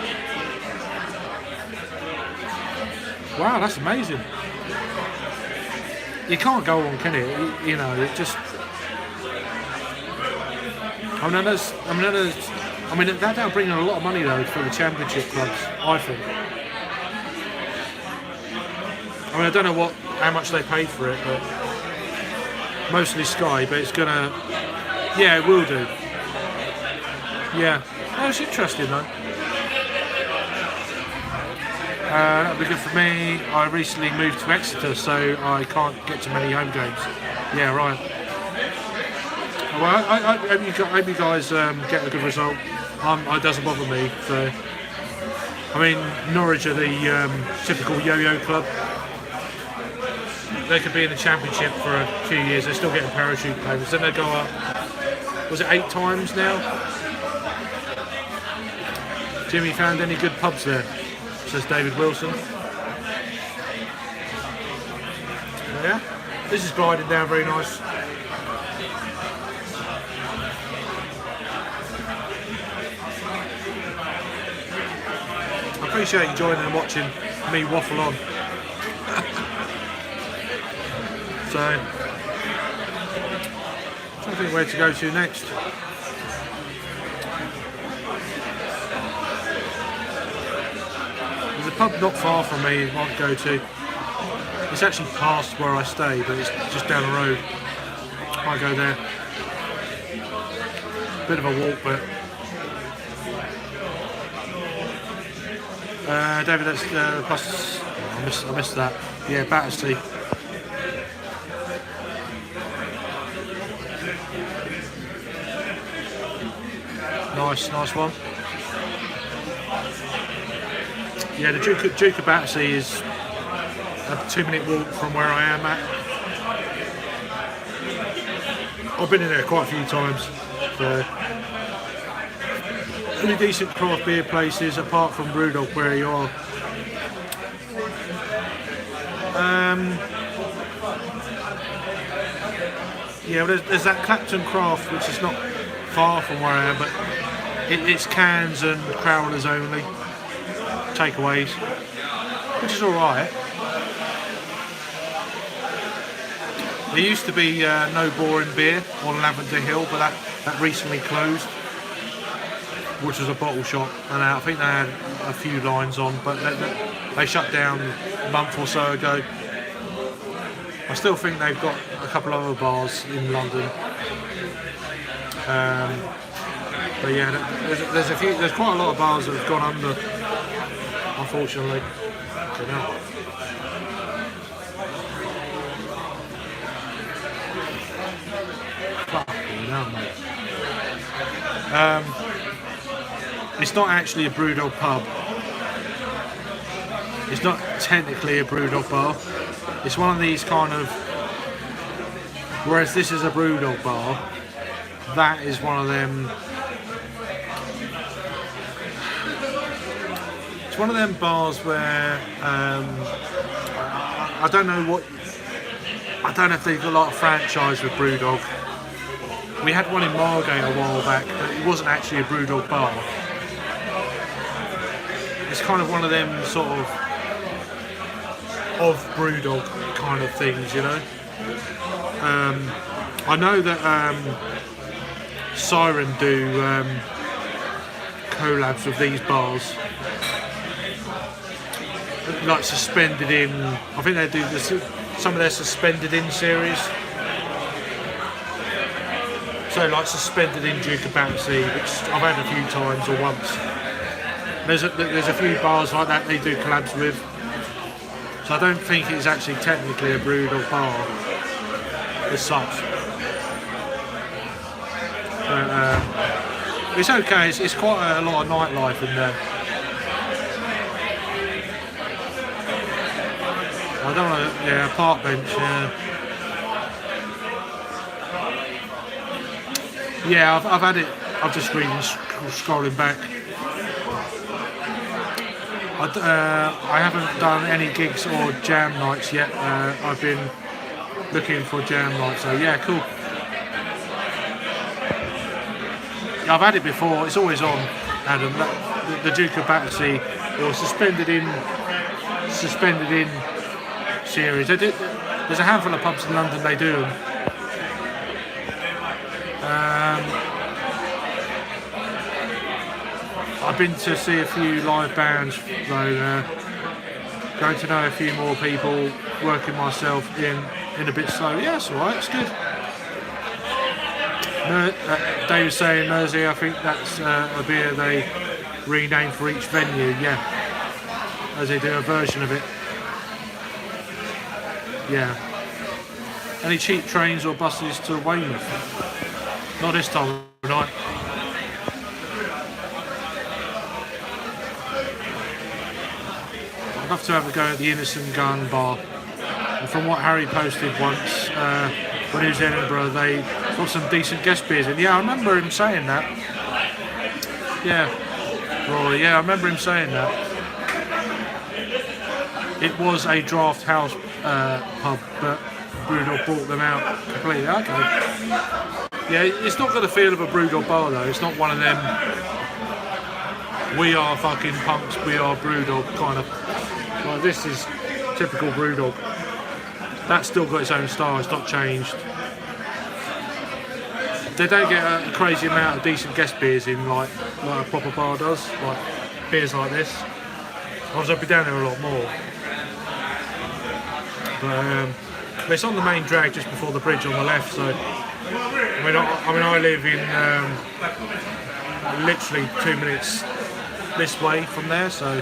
Wow, that's amazing. You can't go on, can it? It just... that'll bring in a lot of money though for the championship clubs, I think. I don't know how much they paid for it, but mostly Sky, but it's gonna... Yeah, it will do. Yeah. Oh, it's interesting though. That'll be good for me. I recently moved to Exeter, so I can't get to many home games. Yeah, right. Well, I hope you guys get a good result. It doesn't bother me. So, Norwich are the typical yo-yo club. They could be in the championship for a few years. They're still getting parachute payments. Then they go up. Was it 8 times now? Jimmy found any good pubs there? Says David Wilson. Yeah, this is gliding down very nice. I appreciate you joining and watching me waffle on. So, I'm trying to think where to go to next. There's a pub not far from me I might go to. It's actually past where I stay, but it's just down the road. Might go there. Bit of a walk, but... David, that's plus... I missed that. Yeah, Battersea. Nice one. Yeah, the Duke of Battersea is a 2-minute walk from where I am at. I've been in there quite a few times. Any decent craft beer places apart from BrewDog where you are. Yeah, well, there's that Clapham Craft, which is not far from where I am, but it's cans and crowlers only, takeaways, which is alright. There used to be No Boring Beer on Lavender Hill, but that recently closed, which was a bottle shop, and I think they had a few lines on, but They shut down a month or so ago. I still think they've got a couple of other bars in London. But yeah, there's quite a lot of bars that have gone under, unfortunately. You know. Fucking hell, mate. It's not actually a BrewDog pub. It's not technically a BrewDog bar. It's one of these kind of. Whereas this is a BrewDog bar, that is one of them. It's one of them bars where I don't know what. I don't know if they've got a lot of franchise with BrewDog. We had one in Margate a while back, but it wasn't actually a BrewDog bar. It's kind of one of them sort of BrewDog kind of things, you know. I know that Siren do collabs with these bars, like Suspended In. I think they do some of their Suspended In series. So like Suspended In Duke of Battersea, which I've had a few times or once. There's a few bars like that they do collabs with. So I don't think it's actually technically a BrewDog bar as such. But it's okay. It's quite a lot of nightlife in there. I don't know. Yeah, park bench. Yeah, I've had it. I've just been scrolling back. I haven't done any gigs or jam nights yet. I've been looking for jam nights. So yeah, cool. I've had it before. It's always on, Adam. The Duke of Battersea or Suspended In series. There's a handful of pubs in London they do them. I've been to see a few live bands though. Going to know a few more people. Working myself in a bit slow. Yeah, it's alright. It's good. Dave was saying Mersey. I think that's a beer they rename for each venue. Yeah, as they do a version of it. Yeah. Any cheap trains or buses to Weymouth? Not this time of night. I'd love to have a go at the Innocent Gun bar. And from what Harry posted once, when he was in Edinburgh, they got some decent guest beers in. Yeah, I remember him saying that. Yeah, Rory, yeah, I remember him saying that. It was a draft house pub, but BrewDog brought them out completely. Okay. Yeah, it's not got the feel of a BrewDog bar though. It's not one of them, we are fucking punks, we are BrewDog kind of. Like this is typical BrewDog. That's still got its own style, it's not changed. They don't get a crazy amount of decent guest beers in like a proper bar does, like beers like this. I'll be down there a lot more. But it's on the main drag just before the bridge on the left, so I live in literally 2 minutes this way from there, so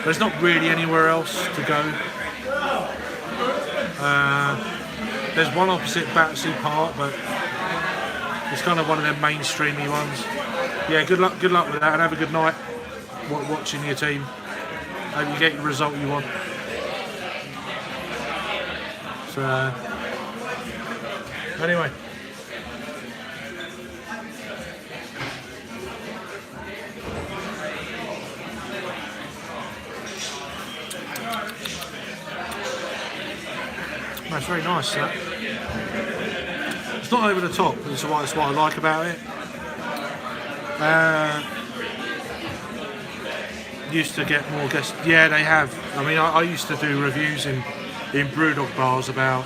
there's not really anywhere else to go. There's one opposite Battersea Park, but it's kind of one of them mainstreamy ones. Yeah, good luck with that, and have a good night watching your team. Hope you get the result you want. So, anyway. That's very nice, that. It's not over the top, that's what I like about it. Used to get more guests. Yeah, they have. I mean, I used to do reviews in BrewDog bars about,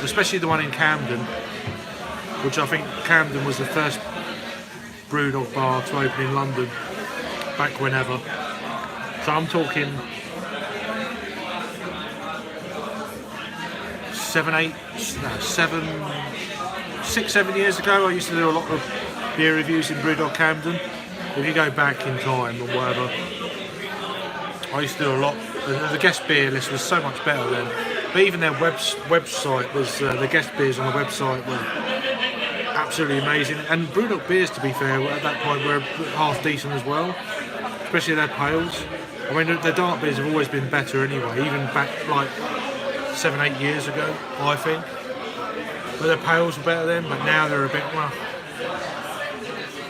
especially the one in Camden, which I think Camden was the first BrewDog bar to open in London, back whenever. So I'm talking 6, 7 years ago. I used to do a lot of beer reviews in BrewDog Camden. If you go back in time or whatever, I used to do a lot. The guest beer list was so much better then. But even their website was, the guest beers on the website were absolutely amazing. And BrewDog beers, to be fair, at that point were half decent as well, especially their pales. I mean, their dark beers have always been better anyway, even back like 7-8 years ago, I think. But their pales were better then, but now they're a bit, well,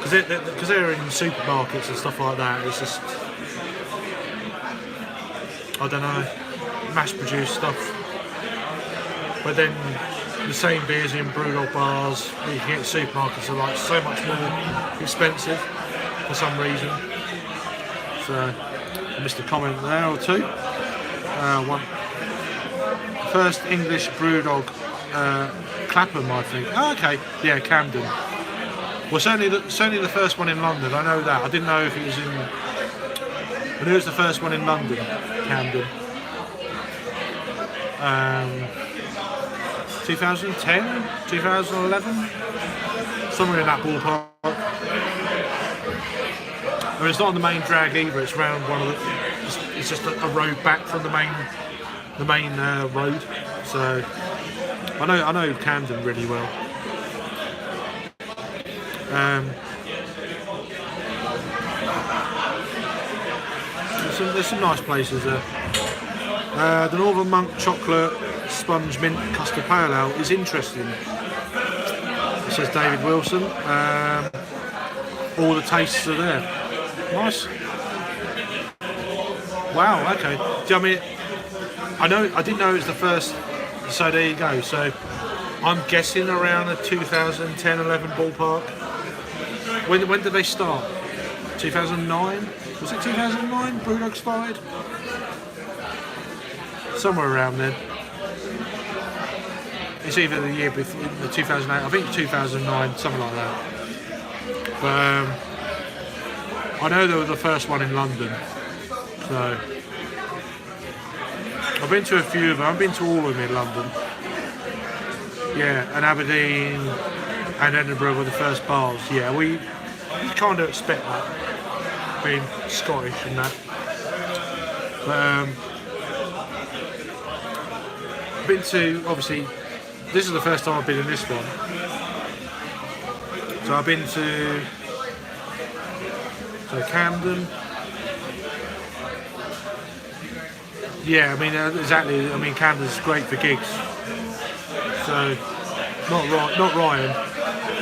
because they're in supermarkets and stuff like that, it's just, I don't know, mass-produced stuff. But then the same beers in BrewDog bars that you can get in supermarkets are like so much more expensive for some reason. So I missed a comment there or two. One. First English BrewDog, Clapham, I think. Oh, okay, yeah, Camden. Well, certainly the first one in London. I know that. I didn't know if it was in. I knew it was the first one in London, Camden. 2010, 2011, somewhere in that ballpark. I mean, it's not on the main drag either. It's around one of the. It's just a road back from the main road. So I know Camden really well. There's some nice places there. The Northern Monk Chocolate Sponge Mint Custard Pale Ale is interesting. It says David Wilson. All the tastes are there. Nice. Wow. Okay. Do you know what I mean? I didn't know it was the first. So there you go. So I'm guessing around the 2010-11 ballpark. When did they start? 2009? Was it 2009 BrewDog started? Somewhere around then. It's either the year before, the 2008, I think 2009, something like that. But I know they were the first one in London. So I've been to a few of them. I've been to all of them in London. Yeah, and Aberdeen and Edinburgh were the first bars. Yeah, you kind of expect that, being Scottish and that. But I've been to, obviously, this is the first time I've been in this one. So I've been to Camden. Yeah, I mean, exactly. I mean, Camden's great for gigs. So, not Ryan,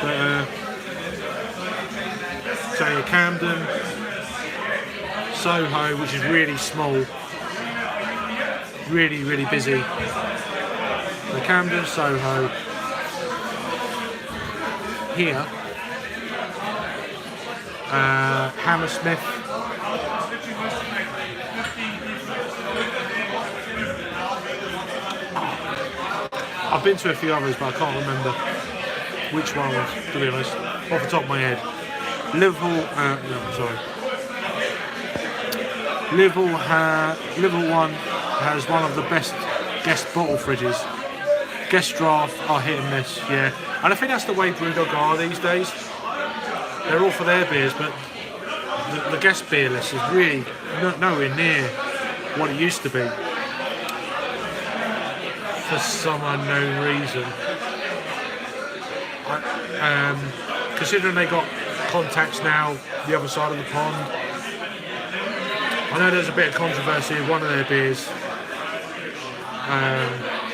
but so yeah, Camden, Soho, which is really small, really busy. So Camden, Soho, here, Hammersmith. I've been to a few others, but I can't remember which ones, to be honest, off the top of my head. Liverpool one has one of the best guest bottle fridges. Guest draft are hit and miss, yeah. And I think that's the way BrewDog are these days. They're all for their beers, but the guest beer list is really nowhere near what it used to be. For some unknown reason. Considering they got contacts now the other side of the pond, I know there's a bit of controversy with one of their beers.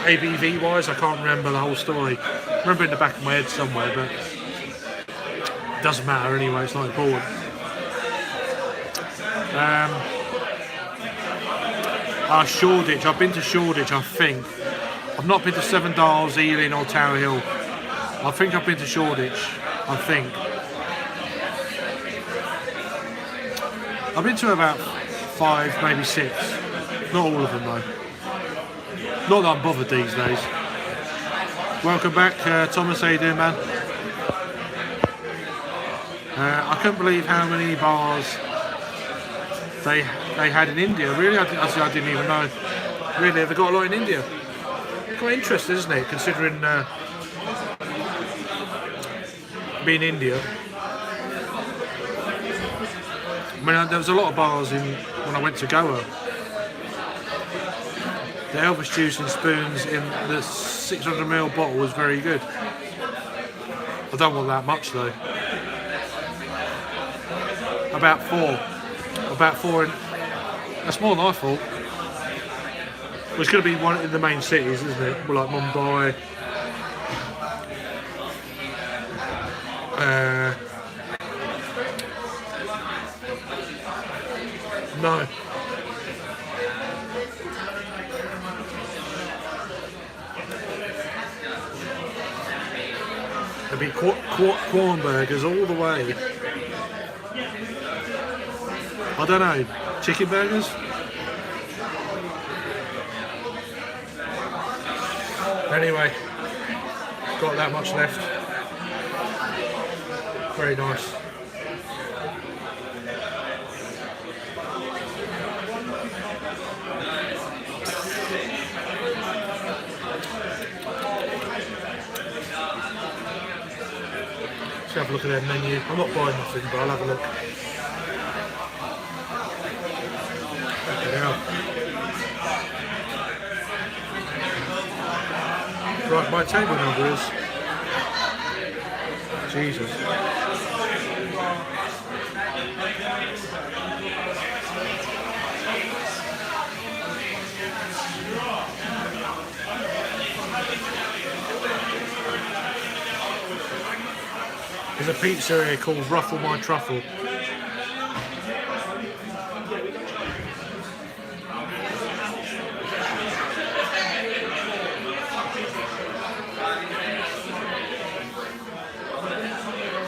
ABV wise, I can't remember the whole story. I remember in the back of my head somewhere, but it doesn't matter anyway, it's not important. Shoreditch, I've been to Shoreditch, I think. I've not been to Seven Dials, Ealing or Tower Hill. I think I've been to Shoreditch, I think. I've been to about 5, maybe 6. Not all of them though. Not that I'm bothered these days. Welcome back, Thomas, how you doing, man? I couldn't believe how many bars they had in India. Really, I didn't even know. Really, they've got a lot in India. Quite interesting, isn't it? Considering being India. I mean, there was a lot of bars when I went to Goa. The Elvis juice in spoons in the 600ml bottle was very good. I don't want that much though. About four. That's more than I thought. Well, it's going to be one in the main cities, isn't it? Well, like Mumbai. No. There'll be corn burgers all the way. I don't know, chicken burgers? Anyway, got that much left. Very nice. Let's have a look at their menu. I'm not buying nothing, but I'll have a look. Right, my table number is... Jesus. There's a pizza here called Ruffle My Truffle.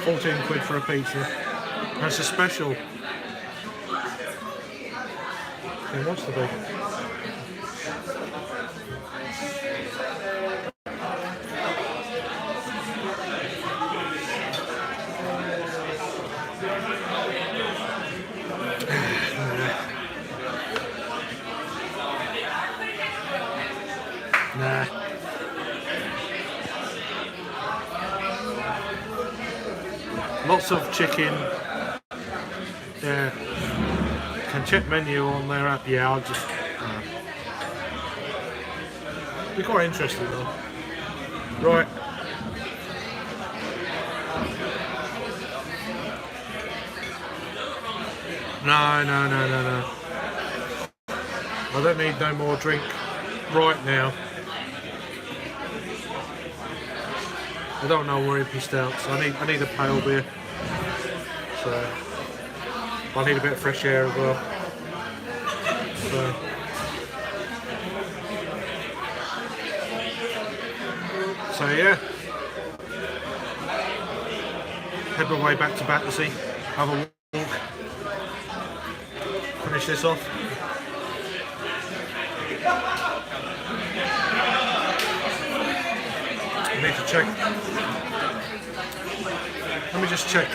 £14 for a pizza. That's a special. It wants to be. Nah. Lots of chicken. Yeah. Can check menu on their app. Yeah, I'll just. Be quite interesting though. Right. No. I don't need no more drink right now. I don't know where empty stouts. I need a pale beer. So I need a bit of fresh air as well. So yeah. Head my way back to Battersea. Have a walk. Finish this off. I need to check. Let me just check.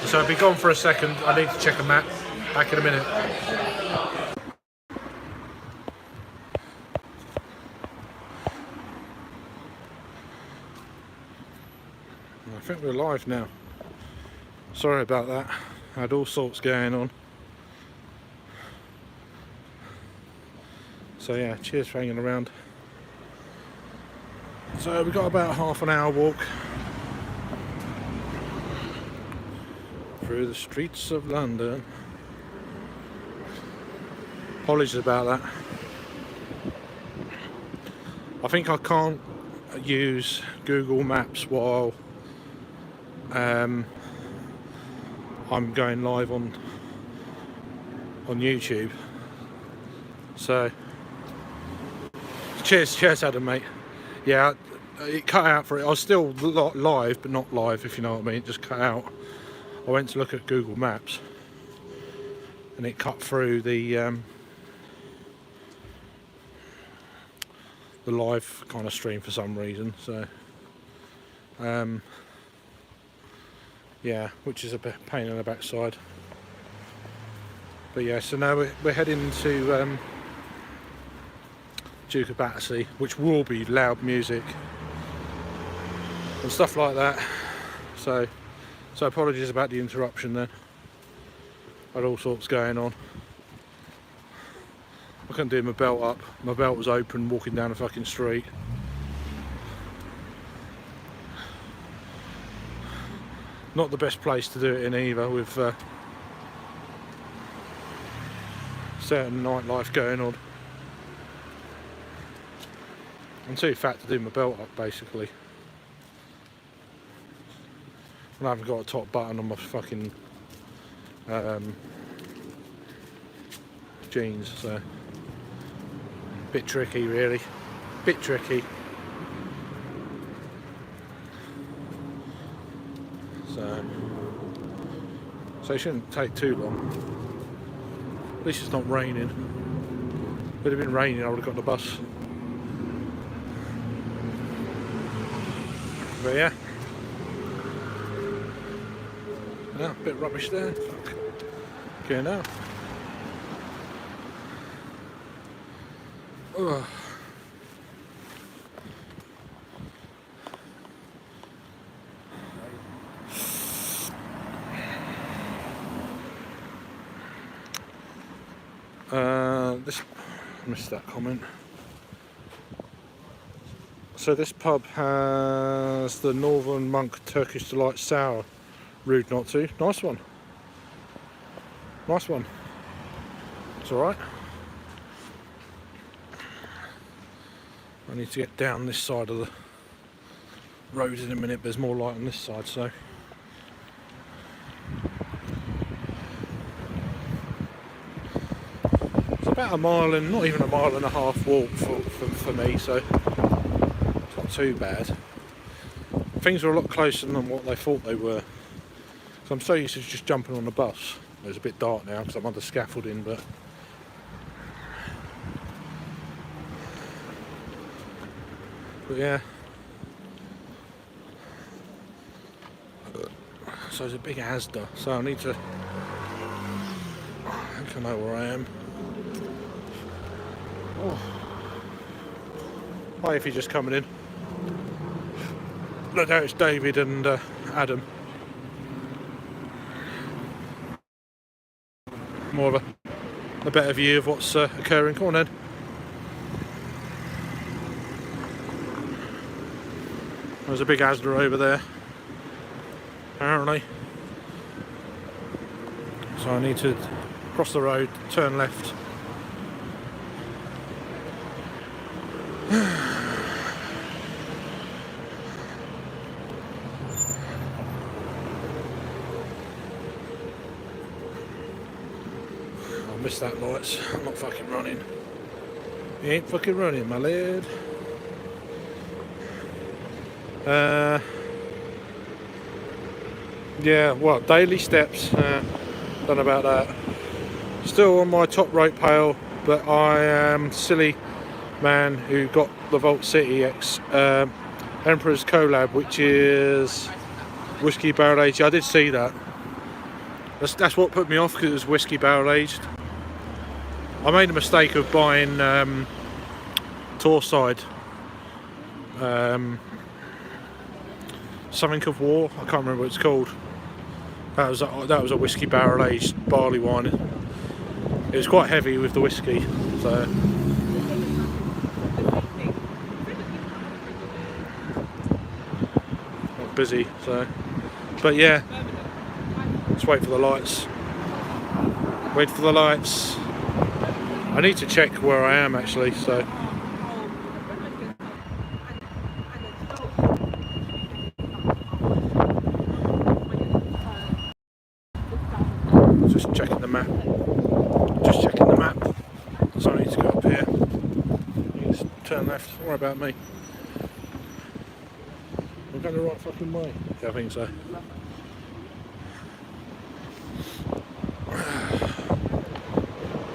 So I'll be gone for a second. I need to check a map. Back in a minute. I think we're live now. Sorry about that. I had all sorts going on. So yeah, cheers for hanging around. So we've got about half an hour walk through the streets of London. Apologies about that. I think I can't use Google Maps while I'm going live on YouTube. So cheers Adam, mate. Yeah, it cut out for it. I was still live, but not live, if you know what I mean. It just cut out. I went to look at Google Maps and it cut through the live kind of stream for some reason. So yeah, which is a bit pain in the backside. But yeah, so now we're heading to Duke of Battersea, which will be loud music and stuff like that. So apologies about the interruption there. Had all sorts going on. I couldn't do my belt up. My belt was open walking down the fucking street. Not the best place to do it in either, with certain nightlife going on. I'm too fat to do my belt up, basically. And I haven't got a top button on my fucking jeans, so bit tricky, really. Bit tricky. So it shouldn't take too long. At least it's not raining. If it had been raining, I would have got the bus. But yeah. Yeah, a bit rubbish there. Fuck. Okay, now. Ugh. This, I missed that comment. So this pub has the Northern Monk Turkish Delight Sour. Rude not to. Nice one. Nice one. It's alright. I need to get down this side of the road in a minute, but there's more light on this side, so. It's about a mile and not even a mile and a half walk for me, so it's not too bad. Things are a lot closer than what they thought they were. So I'm so used to just jumping on the bus. It's a bit dark now because I'm under scaffolding, but yeah. So there's a big Asda, so I need to, I think I know where I am. Oh. Hi, if you're just coming in. No doubt it's David and Adam. More of a better view of what's occurring. Come on then. There's a big Asda over there, apparently. So I need to cross the road, turn left. I missed that lights. I'm not fucking running. You ain't fucking running, my lad. Yeah, well, daily steps, don't know about that. Still on my top rate pail, but I am silly man who got the Vault City X Emperor's collab, which is whiskey barrel aged. I did see that. That's what put me off, because it was whiskey barrel aged. I made a mistake of buying Torside. Something of War, I can't remember what it's called. That was a whiskey barrel aged barley wine. It was quite heavy with the whiskey, so not busy. So, but yeah, let's wait for the lights. Wait for the lights. I need to check where I am actually. So. Just checking the map. Just checking the map. So I need to go up here. Just turn left. Don't worry about me. I'm going the right fucking way. Yeah, I think so.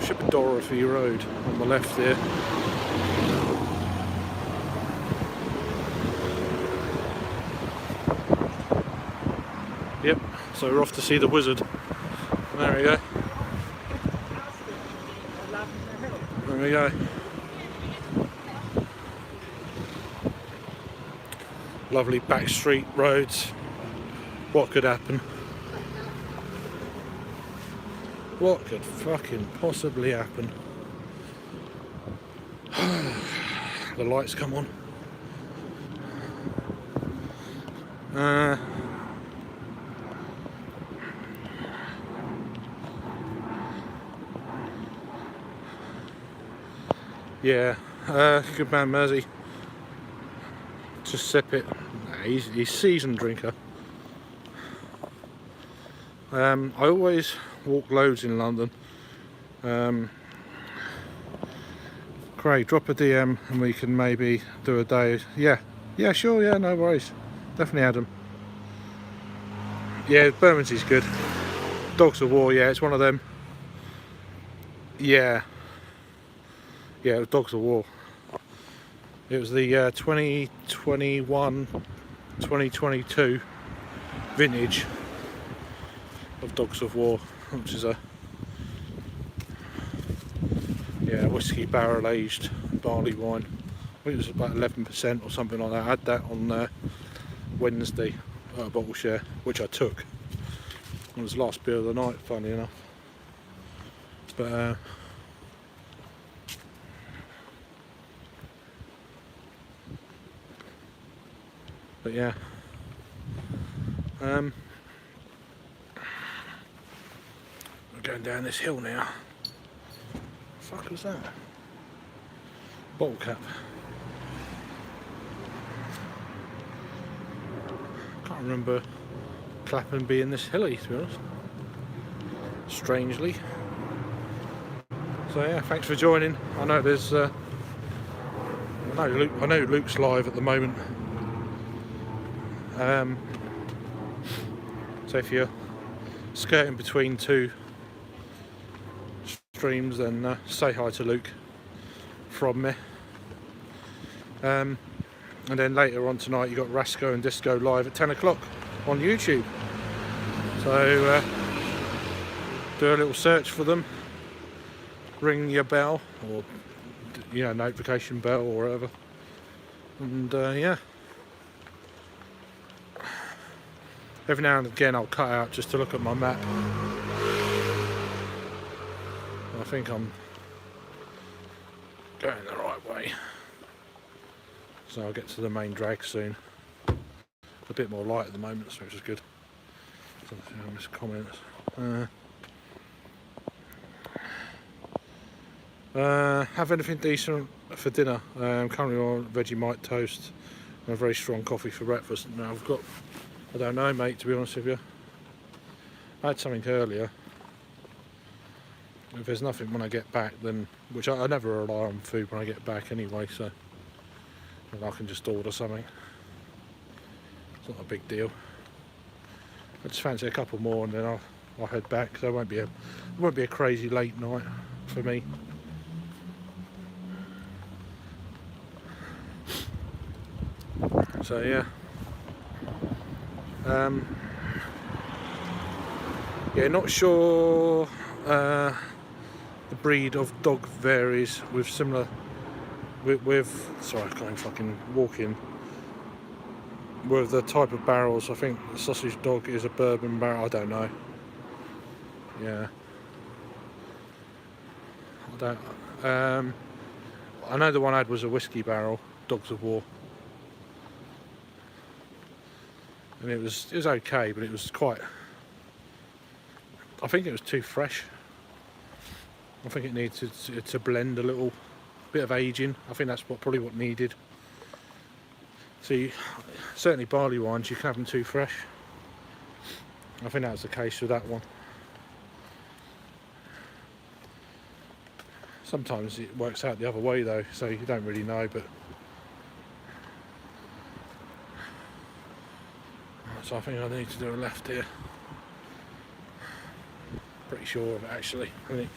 Should be Dorothy Road on the left here. Yep. So we're off to see the wizard. There we go. There we go. Lovely back street roads. What could happen? What could fucking possibly happen? The lights come on. Yeah, good man Mersey. Just sip it. Nah, he's seasoned drinker. I always walk loads in London. Craig, drop a DM and we can maybe do a day. Yeah, sure, yeah, no worries. Definitely Adam. Yeah, Bermondsey's good. Dogs of War, yeah, it's one of them. Yeah, it was Dogs of War. It was the 2021-2022 vintage of Dogs of War, which is a whiskey barrel aged barley wine. I think it was about 11% or something like that. I had that on Wednesday at a bottle share, which I took. It was the last beer of the night, funny enough. But yeah, we're going down this hill now. The fuck was that? Bottle cap. Can't remember Clapham being this hilly, to be honest. Strangely. So yeah, thanks for joining. I know there's I know Luke's live at the moment. So if you're skirting between two streams, then say hi to Luke from me. And then later on tonight you got Rasco and Disco live at 10 o'clock on YouTube. So do a little search for them, ring your bell or notification bell or whatever, and yeah. Every now and again I'll cut out just to look at my map. I think I'm going the right way. So I'll get to the main drag soon. A bit more light at the moment, so which is good. So I miss comments. Have anything decent for dinner. Currently on Vegemite toast and a very strong coffee for breakfast. Now I've got, I don't know, mate, to be honest with you. I had something earlier. If there's nothing when I get back, then, which I never rely on food when I get back anyway, so I can just order something. It's not a big deal. I just fancy a couple more and then I'll head back. So it won't be a crazy late night for me. So yeah. Yeah, not sure. The breed of dog varies with similar. Sorry, I can't fucking walk in. With the type of barrels, I think the sausage dog is a bourbon barrel. I don't know. Yeah. I don't. I know the one I had was a whiskey barrel, Dogs of War. And it was okay, but it was quite. I think it was too fresh. I think it needs to blend a little bit of aging. I think that's probably what needed. See, certainly barley wines, you can have them too fresh. I think that was the case with that one. Sometimes it works out the other way though, so you don't really know, but. So I think I need to do a left here. Pretty sure of it actually. I mean,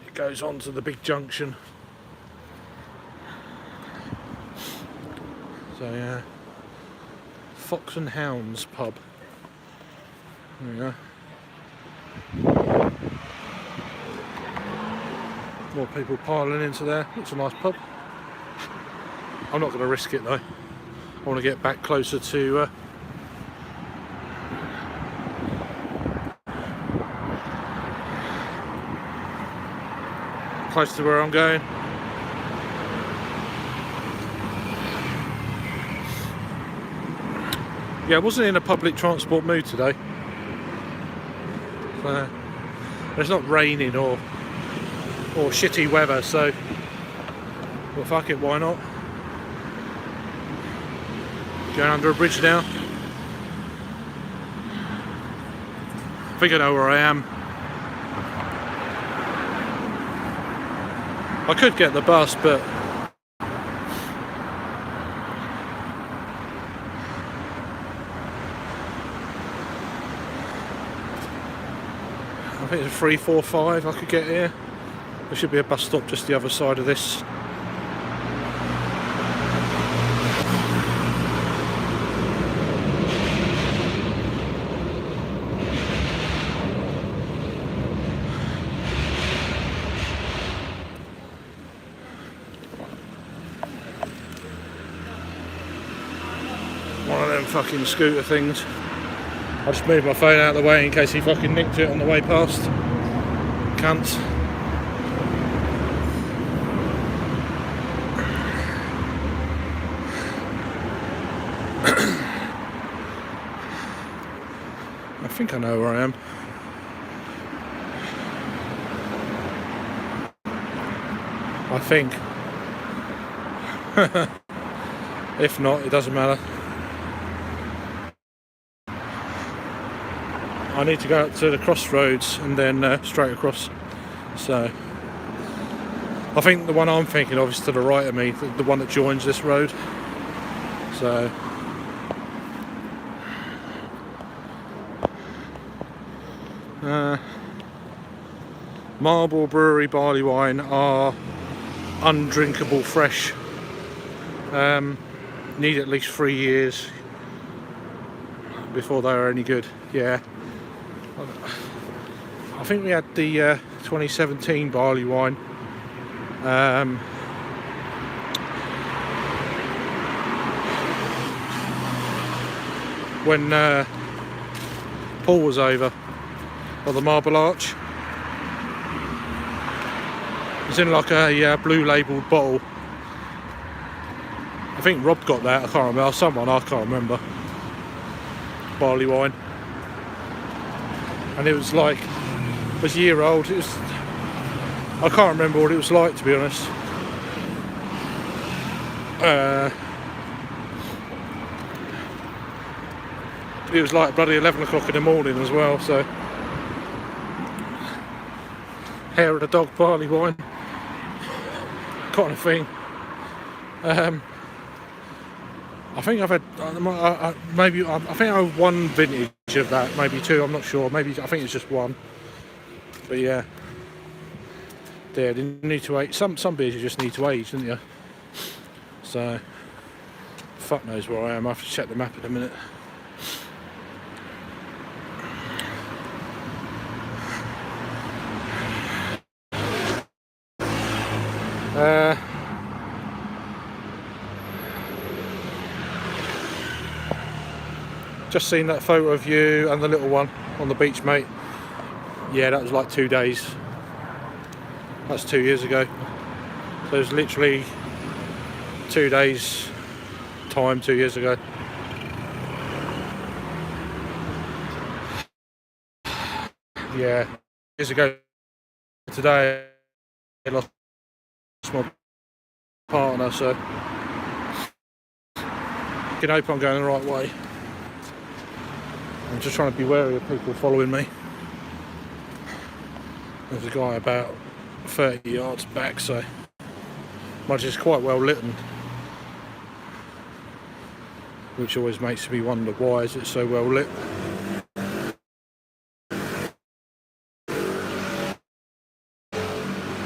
it goes on to the big junction. So yeah, Fox and Hounds pub. There we go. More people piling into there. It's a nice pub. I'm not going to risk it though. I want to get back closer to close to where I'm going. Yeah, I wasn't in a public transport mood today. It's not raining or shitty weather, so well, fuck it, why not? Going under a bridge now. I think I know where I am. I could get the bus, but I think it's a 345 I could get here. There should be a bus stop just the other side of this. One of them fucking scooter things. I just moved my phone out of the way in case he fucking nicked it on the way past. Cunts. I think I know where I am. I think. If not, it doesn't matter. I need to go up to the crossroads and then straight across. So I think the one I'm thinking of is to the right of me, the one that joins this road. So Marble Brewery barley wine are undrinkable fresh. Need at least 3 years before they are any good. Yeah, I think we had the 2017 barley wine. When Paul was over at the Marble Arch. It's in like a blue labelled bottle. I think Rob got that, I can't remember, or someone, I can't remember. Barley wine. And it was like, it was a year old. It was, I can't remember what it was like, to be honest. It was like bloody 11 o'clock in the morning as well, so. Hair of the dog barley wine. Kind of thing. I think I've had maybe I think I have one vintage of that, maybe two. I'm not sure. Maybe I think it's just one. But yeah, yeah. You need to age. Some beers you just need to age, don't you? So fuck knows where I am. I have to check the map in a minute. Just seen that photo of you and the little one on the beach, mate. Yeah, that was like 2 days. That's 2 years ago. So it was literally 2 days time 2 years ago. Yeah, years ago today I lost my partner, so I can hope I'm going the right way. I'm just trying to be wary of people following me. There's a guy about 30 yards back, so much is quite well lit, which always makes me wonder why is it so well lit.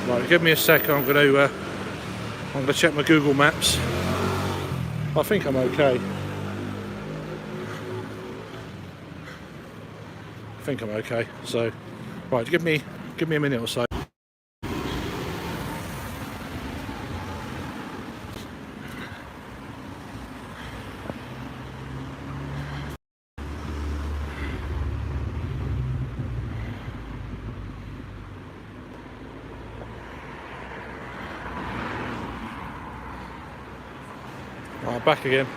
Right, give me a sec. I'm going to check my Google Maps. I think I'm okay. I think I'm okay. So, right, give me a minute or so. back again.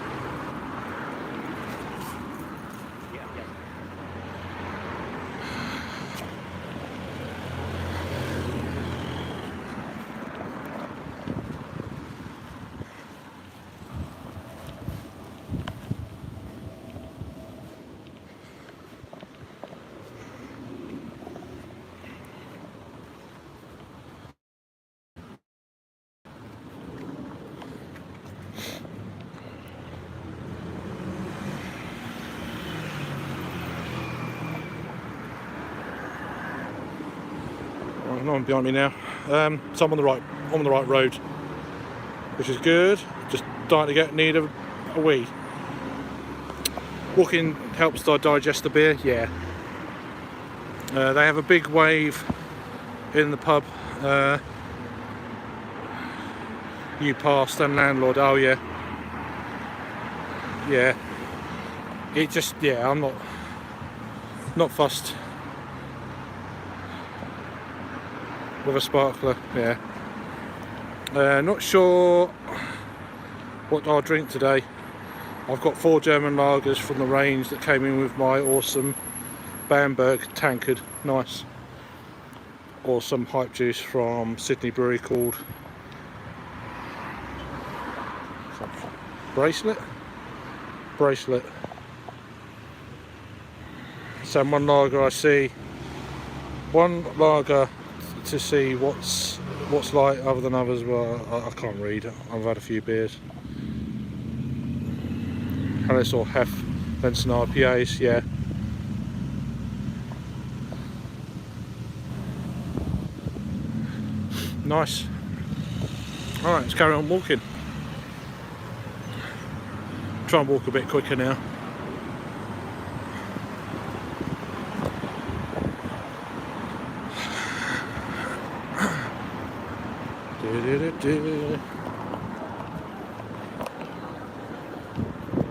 Right, no one behind me now. So I'm on the right road, which is good. Just starting to need a wee. Walking helps to digest the beer. Yeah. They have a big wave in the pub. You passed and landlord. Oh yeah. Yeah. It just, yeah. I'm not fussed with a sparkler. Yeah. Not sure what I'll drink today. I've got 4 German lagers from the range that came in with my awesome Bamberg tankard. Nice. Or some hype juice from Sydney brewery called Bracelet. So one lager to see what's like other than others. Well, I can't read. I've had a few beers. Harris or Hef, then some IPAs, yeah. Nice. Alright, let's carry on walking. Try and walk a bit quicker now.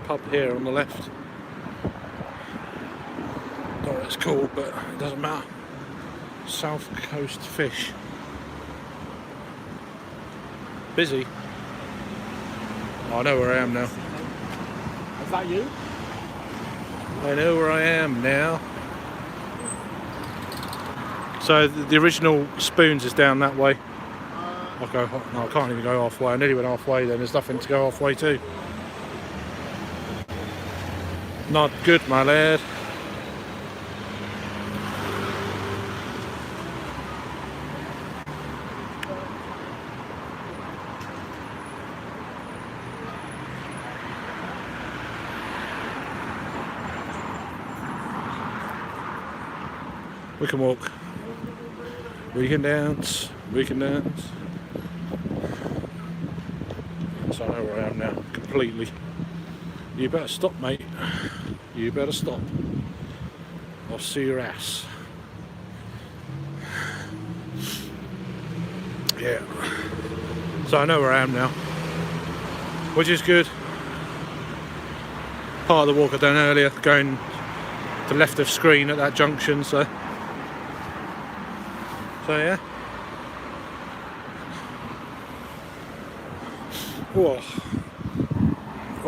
Pub here on the left. Don't know what it's called, but it doesn't matter. South Coast Fish. Busy. Oh, I know where I am now. Is that you? I know where I am now. So the original Spoons is down that way. I'll go. No, I can't even go halfway. I nearly went halfway. Then there's nothing to go halfway to. Not good, my lad. We can walk. We can dance. We can dance. So I know where I am now, completely. You better stop, mate. You better stop. I'll see your ass. Yeah. So I know where I am now, which is good. Part of the walk I done earlier, going to left of screen at that junction, so yeah. Whoa.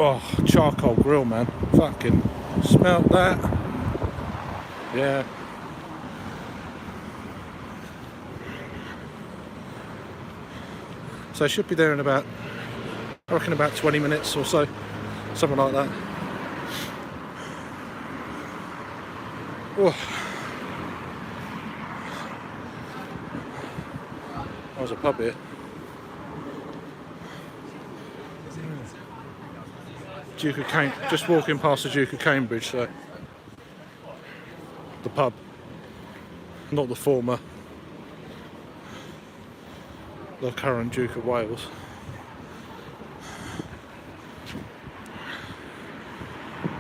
Oh, charcoal grill, man. Fucking smelt that. Yeah. So I should be there in about, I reckon about 20 minutes or so. Something like that. Whoa. There's a pub here. Duke of Cambridge, just walking past the Duke of Cambridge, so the pub, not the former, the current Duke of Wales.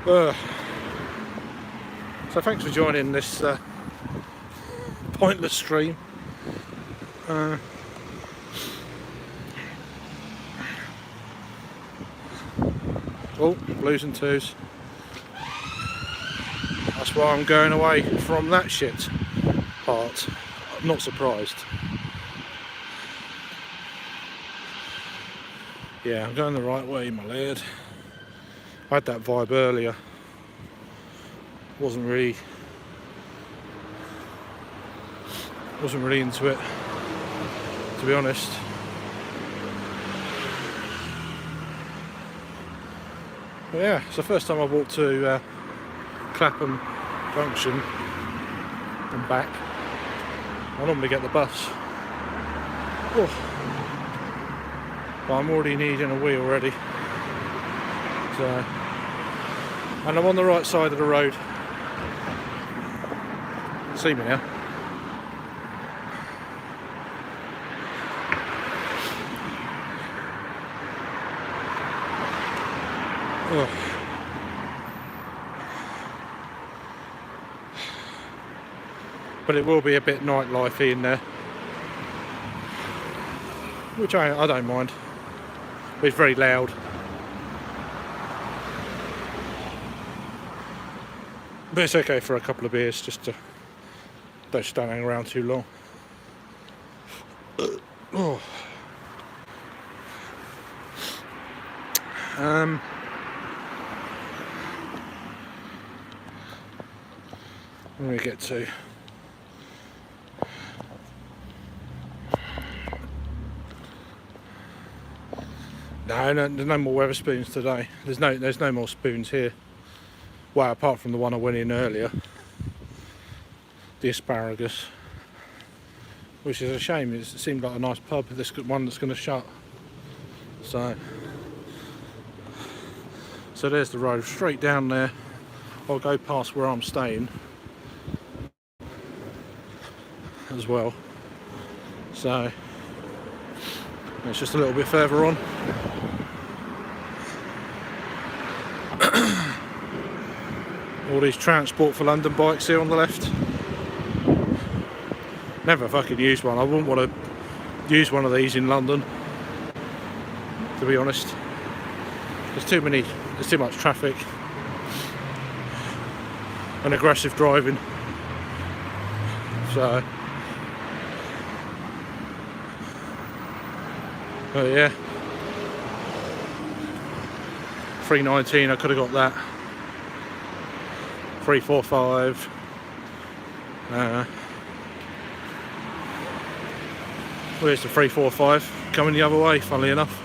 So thanks for joining this pointless stream. Oh, blues and twos. That's why I'm going away from that shit part. I'm not surprised. Yeah, I'm going the right way, my lad. I had that vibe earlier. Wasn't really into it, to be honest. But yeah, it's the first time I've walked to Clapham Junction and back. I normally get the bus. Oh. But I'm already needing a wee already. So, and I'm on the right side of the road. See me now. Oh. But it will be a bit nightlifey in there, which I don't mind. But it's very loud. But it's okay for a couple of beers, just to don't hang around too long. Oh. Where do we get to? No, there's no more Wetherspoons today. There's no more spoons here. Well, apart from the one I went in earlier, the asparagus, which is a shame. It seemed like a nice pub. This one that's going to shut. So there's the road straight down there. I'll go past where I'm staying as well. So it's just a little bit further on. All these Transport for London bikes here on the left. Never fucking used one. I wouldn't want to use one of these in London, to be honest. There's too much traffic and aggressive driving. So yeah, 319, I could have got that. 345. Where's the 345 coming the other way, funnily enough.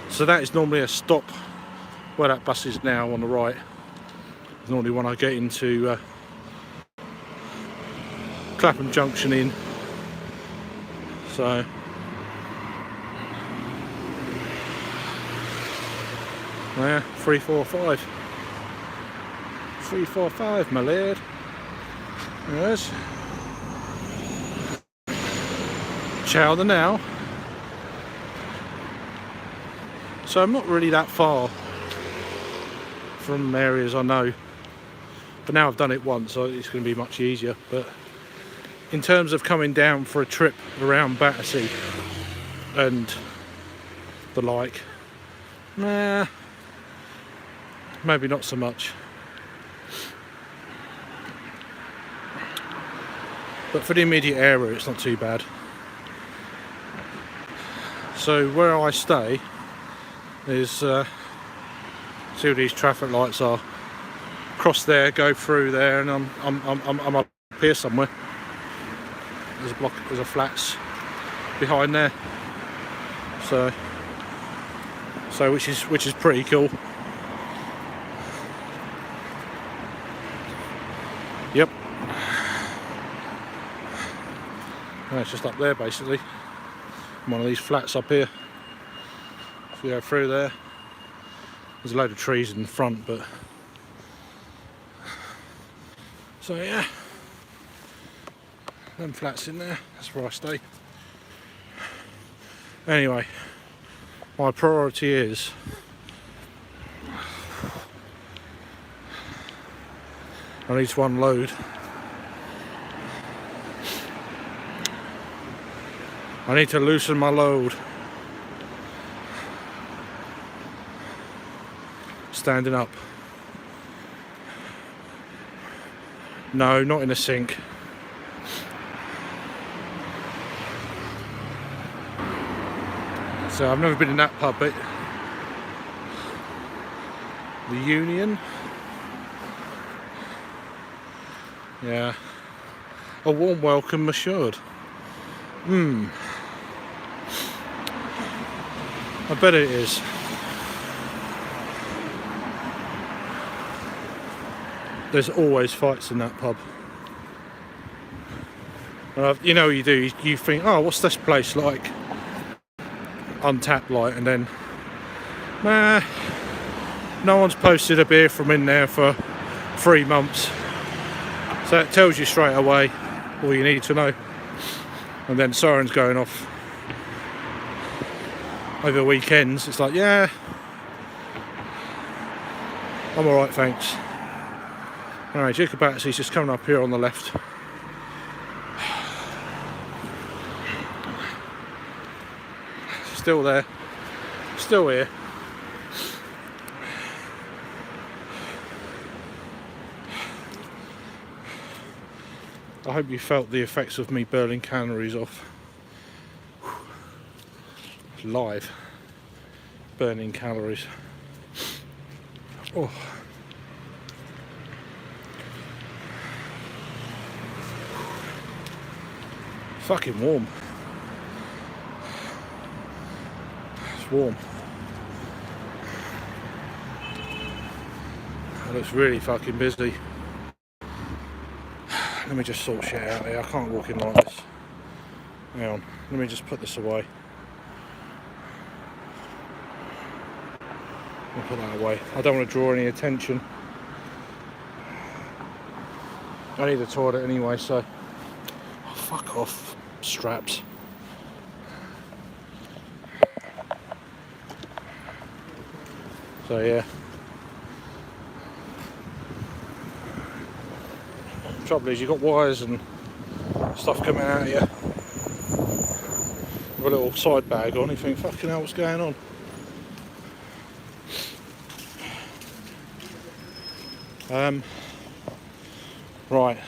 So that is normally a stop where that bus is now on the right. It's normally when I get into Clapham Junction in. So yeah, 345. 345, my lad. Yes. Chowder now. So I'm not really that far from areas I know, but now I've done it once, so it's going to be much easier. But in terms of coming down for a trip around Battersea and the like, nah, maybe not so much. But for the immediate area, it's not too bad. So where I stay is, see where these traffic lights are. Cross there, go through there, and I'm up here somewhere. There's a flats behind there. So which is pretty cool. Yep. And it's just up there basically. One of these flats up here. If you go through there, there's a load of trees in the front, but so yeah, them flats in there, that's where I stay. Anyway, my priority is I need to unload. I need to loosen my load. Standing up. No, not in a sink. So I've never been in that pub, but The Union. Yeah. A warm welcome assured. I bet it is. There's always fights in that pub. You know what you do, you think, oh, what's this place like? Untapped light, and then, nah, no one's posted a beer from in there for 3 months. So it tells you straight away all you need to know. And then sirens going off over weekends. It's like, yeah, I'm alright, thanks. Anyway, Jacob Batsy's just coming up here on the left. Still there, still here. I hope you felt the effects of me burning calories off. Live burning calories. Oh. Fucking warm. It's warm. And it's really fucking busy. Let me just sort shit out here. I can't walk in like this. Hang on. Let me just put this away. I'll put that away. I don't want to draw any attention. I need a toilet anyway, so... Oh, fuck off, straps. So yeah. The trouble is, you've got wires and stuff coming out of you with a little side bag on. You think, fucking hell, what's going on? Right,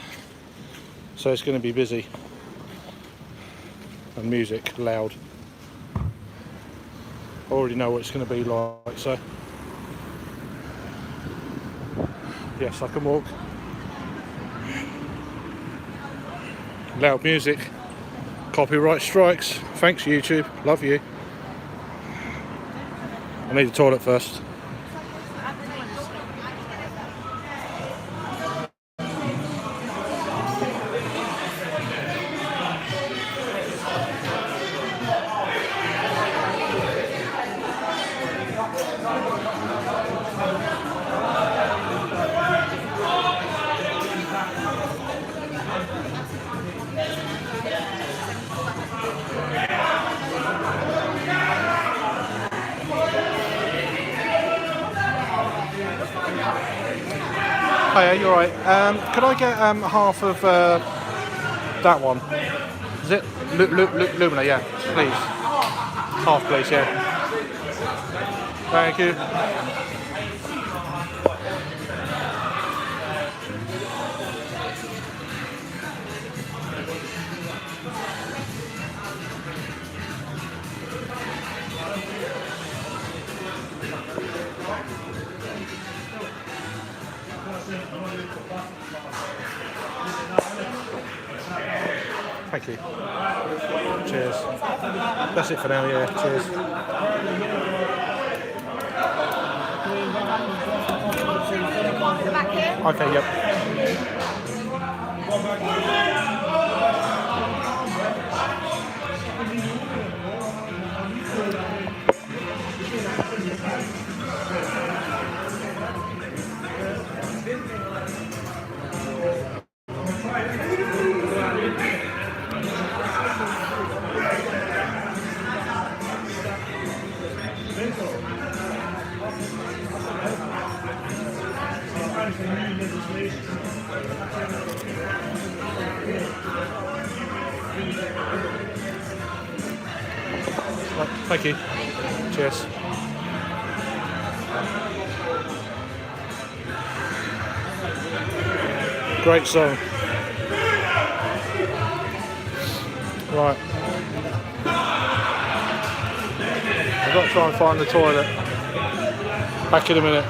so it's going to be busy and music loud. I already know what it's going to be like, so yes, I can walk. Loud music, copyright strikes. Thanks YouTube, love you. I need the toilet first. Hiya, you alright? Could I get half of that one? Is it? Lumina, yeah, please. Half, please, yeah. Thank you. Thank you. Cheers. That's it for now, yeah. Cheers. Okay, yep. Right, thank you. Cheers. Great song. Right. I've got to try and find the toilet. Back in a minute.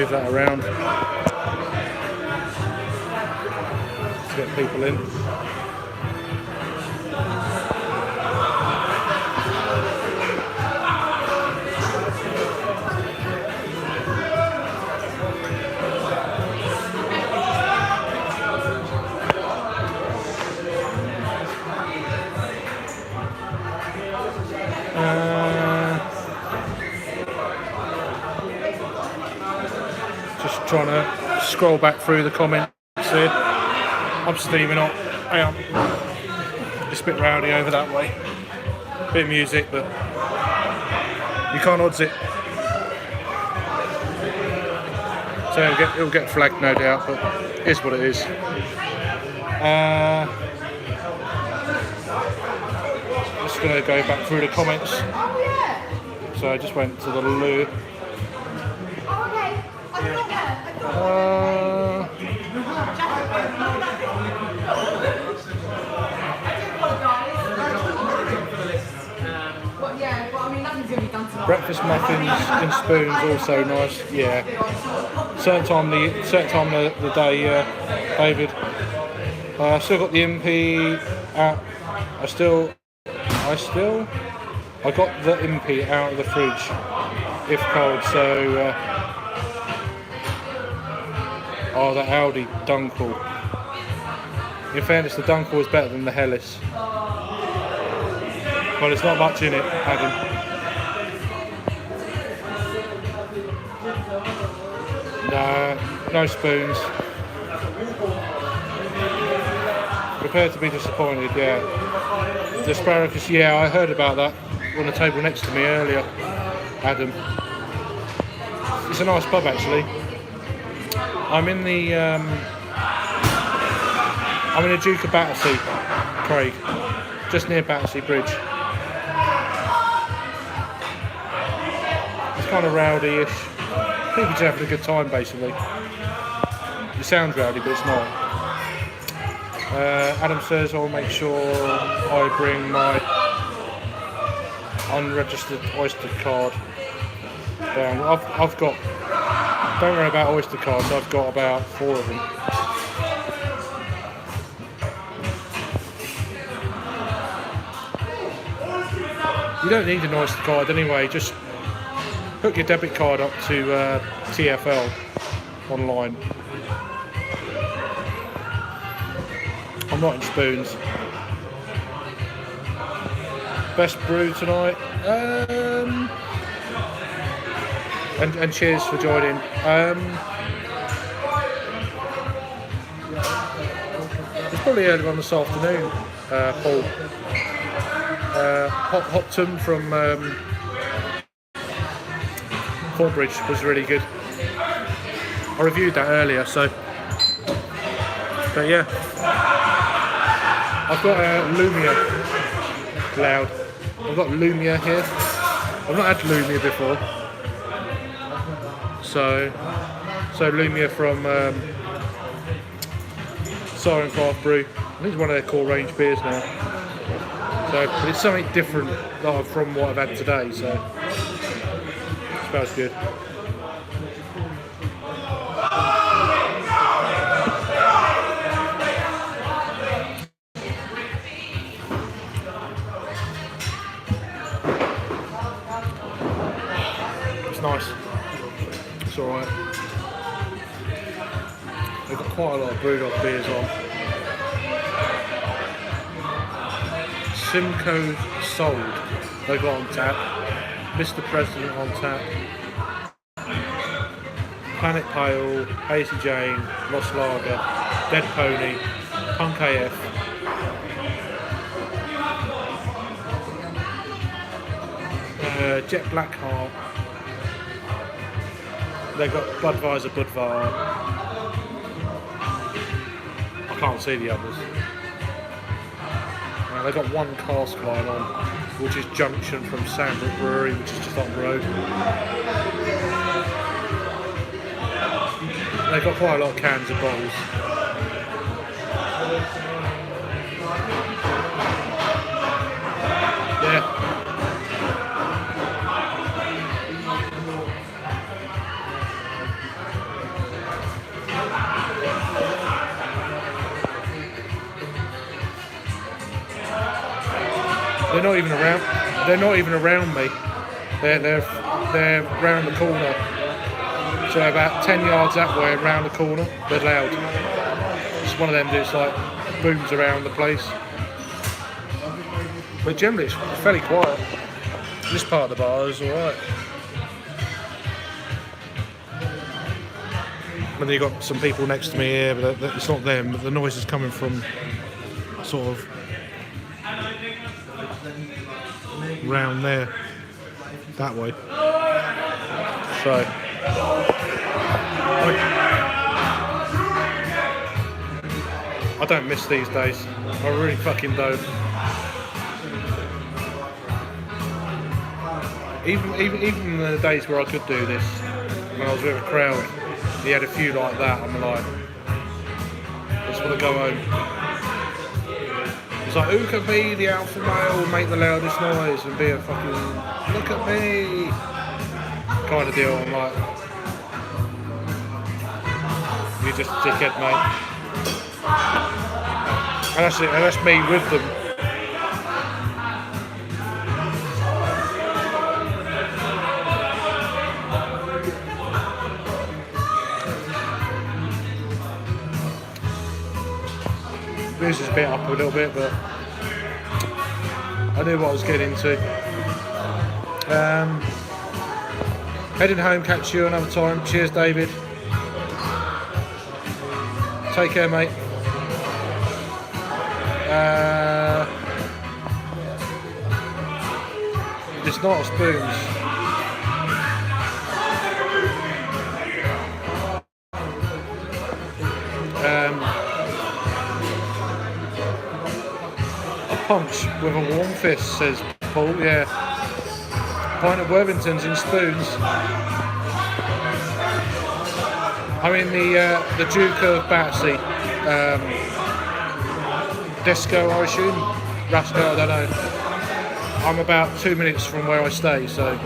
move that around to get people in. Just trying to scroll back through the comments here. I'm steaming up. Hang on. It's a bit rowdy over that way. Bit of music, but you can't odds it. So it'll get flagged, no doubt, but it is what it is. Just going to go back through the comments. So I just went to the loo. Breakfast muffins and spoons also nice. Yeah. Certain time of the day, David. I've still got the MP out. I got the MP out of the fridge if cold. So that Aldi Dunkel. In fairness, the Dunkel is better than the Hellas, but it's not much in it, Adam. No spoons. Prepare to be disappointed, yeah. The asparagus, yeah, I heard about that on the table next to me earlier, Adam. It's a nice pub actually. I'm in the Duke of Battersea, Craig, just near Battersea Bridge. It's kind of rowdy-ish. People just having a good time, basically. It sounds rowdy, but it's not. Adam says I'll make sure I bring my unregistered Oyster card down. I've got. Don't worry about Oyster cards. I've got about 4 of them. You don't need an Oyster card anyway. Just hook your debit card up to TFL online. I'm not in spoons. Best brew tonight. And cheers for joining. It's probably earlier on this afternoon, Paul. Hopton from Corbridge was really good. I reviewed that earlier, so. But yeah. I've got Lumia loud. I've got Lumia here. I've not had Lumia before. So Lumia from Siren Craft Brew. I think it's one of their core range beers now. So, but it's something different from what I've had today. So it smells good. It's nice. It's alright. They've got quite a lot of BrewDog beers on. Simcoe Sold, they got on tap. Mr. President on tap. Planet Pale, Hazy Jane, Lost Lager, Dead Pony, Punk AF. Jet Blackheart. They got Budweiser Budvar. I can't see the others. They got one cask line on, which is Junction from Sandbrook Brewery, which is just up the road. They got quite a lot of cans and bottles. Yeah. They're not even around. They're not even around me. They're round the corner. So about 10 yards that way, around the corner. They're loud. It's one of them that's like booms around the place. But generally, it's fairly quiet. This part of the bar is alright. And then you've got some people next to me here, but it's not them. But the noise is coming from sort of round there, that way. So I don't miss these days. I really fucking don't. Even the days where I could do this, when I was with a crowd, you had a few like that, I'm like, I just want to go home. It's like, who can be the alpha male and make the loudest noise and be a fucking, look at me, kind of deal. I'm like, you're just a dickhead, mate. And that's it, and that's me with them. This is a bit up a little bit, but I knew what I was getting into. Heading home, catch you another time. Cheers, David. Take care, mate. It's not a spoons. Punch with a warm fist, says Paul. Yeah. Pint of Worthingtons in spoons. I'm in the Duke of Battersea. Disco, I assume. Rasco, I don't know. I'm about 2 minutes from where I stay, so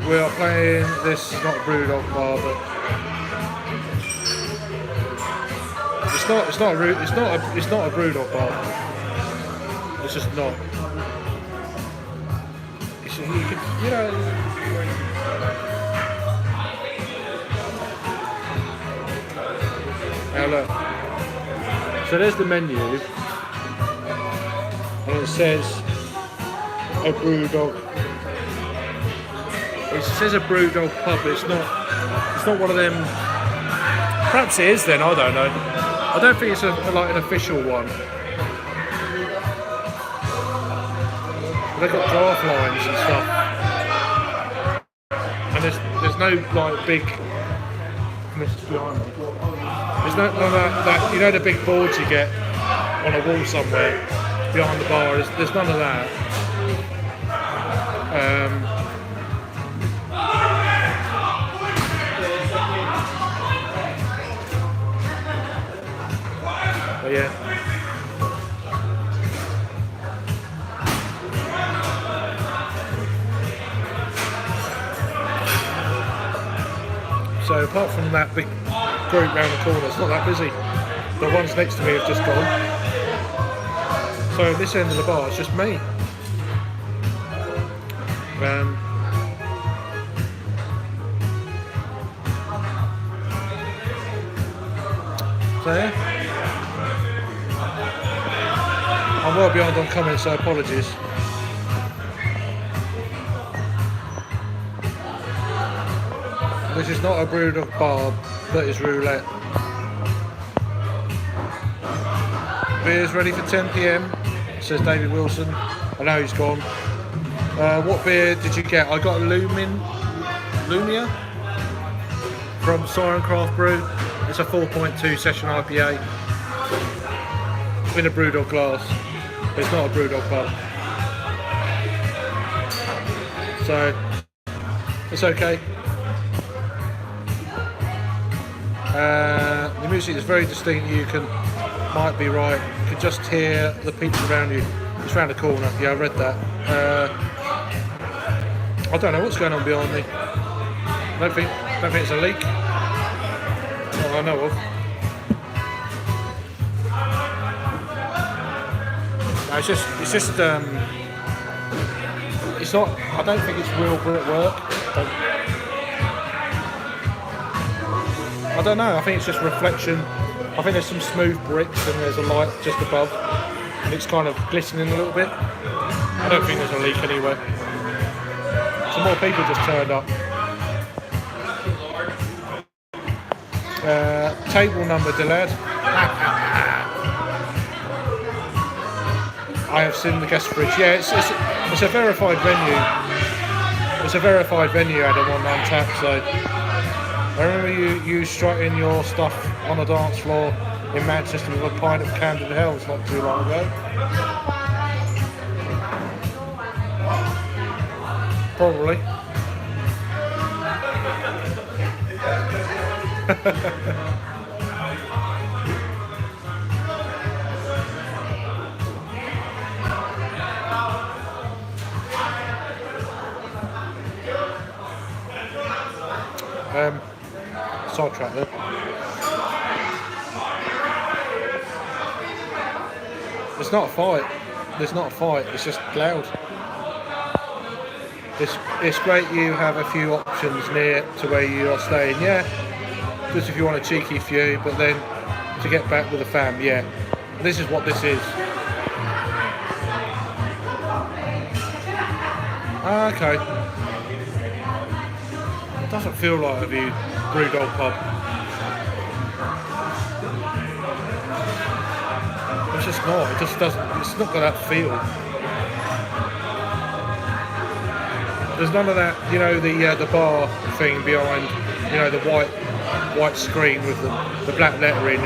we are playing. This is not a BrewDog bar, but It's not a BrewDog bar. It's just not. It's, you know. Now look. So there's the menu, and it says a BrewDog. It says a BrewDog pub, but it's not. It's not one of them. Perhaps it is then. I don't know. I don't think it's like an official one. They've got draft lines and stuff, and there's no like big. There's no that you know the big boards you get on a wall somewhere behind the bar. There's none of that. But yeah. So apart from that big group round the corner, it's not that busy. The ones next to me have just gone. So at this end of the bar, it's just me. So yeah. I'm well behind on comments, so apologies. This is not a BrewDog bar, that is roulette. Beer's ready for 10 PM, says David Wilson. I know he's gone. What beer did you get? I got a Lumia from Siren Craft Brew. It's a 4.2 session IPA in a BrewDog glass. It's not a BrewDog bar, so it's okay. The music is very distinct. Might be right. You can just hear the people around you. It's around the corner. Yeah, I read that. I don't know what's going on behind me. Don't think it's a leak. Not I know of. It's not. I don't think it's real brickwork. I don't know. I think it's just reflection. I think there's some smooth bricks and there's a light just above, and it's kind of glistening a little bit. I don't think there's a leak anywhere. Some more people just turned up. Table number, Dillard. I have seen the guest fridge. Yeah, it's a verified venue. It's a verified venue, Adam, on Tap. So I remember you strutting your stuff on a dance floor in Manchester with a pint of Camden Hells not too long ago. Probably. Sidetrack there. It's not a fight. There's not a fight. It's just loud. It's great you have a few options near to where you are staying. Yeah, just if you want a cheeky few, but then to get back with the fam. Yeah, this is what this is. Okay. It doesn't feel like a BrewDog pub. It's just not. It just doesn't. It's not got that feel. There's none of that. You know, the bar thing behind. You know, the white screen with the black lettering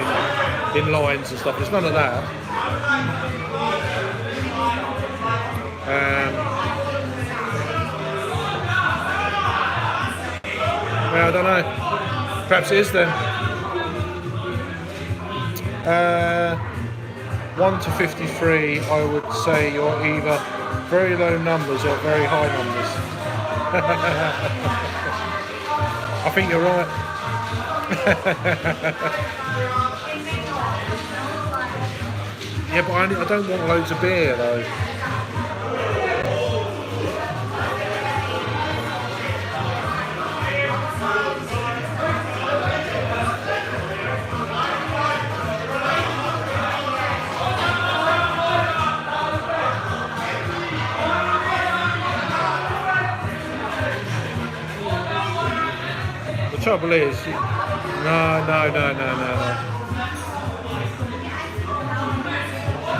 in lines and stuff. There's none of that. Well, I don't know. Perhaps it is then. 1 to 53, I would say you're either very low numbers or very high numbers. I think you're right. Yeah, but I don't want loads of beer though. The trouble is, no.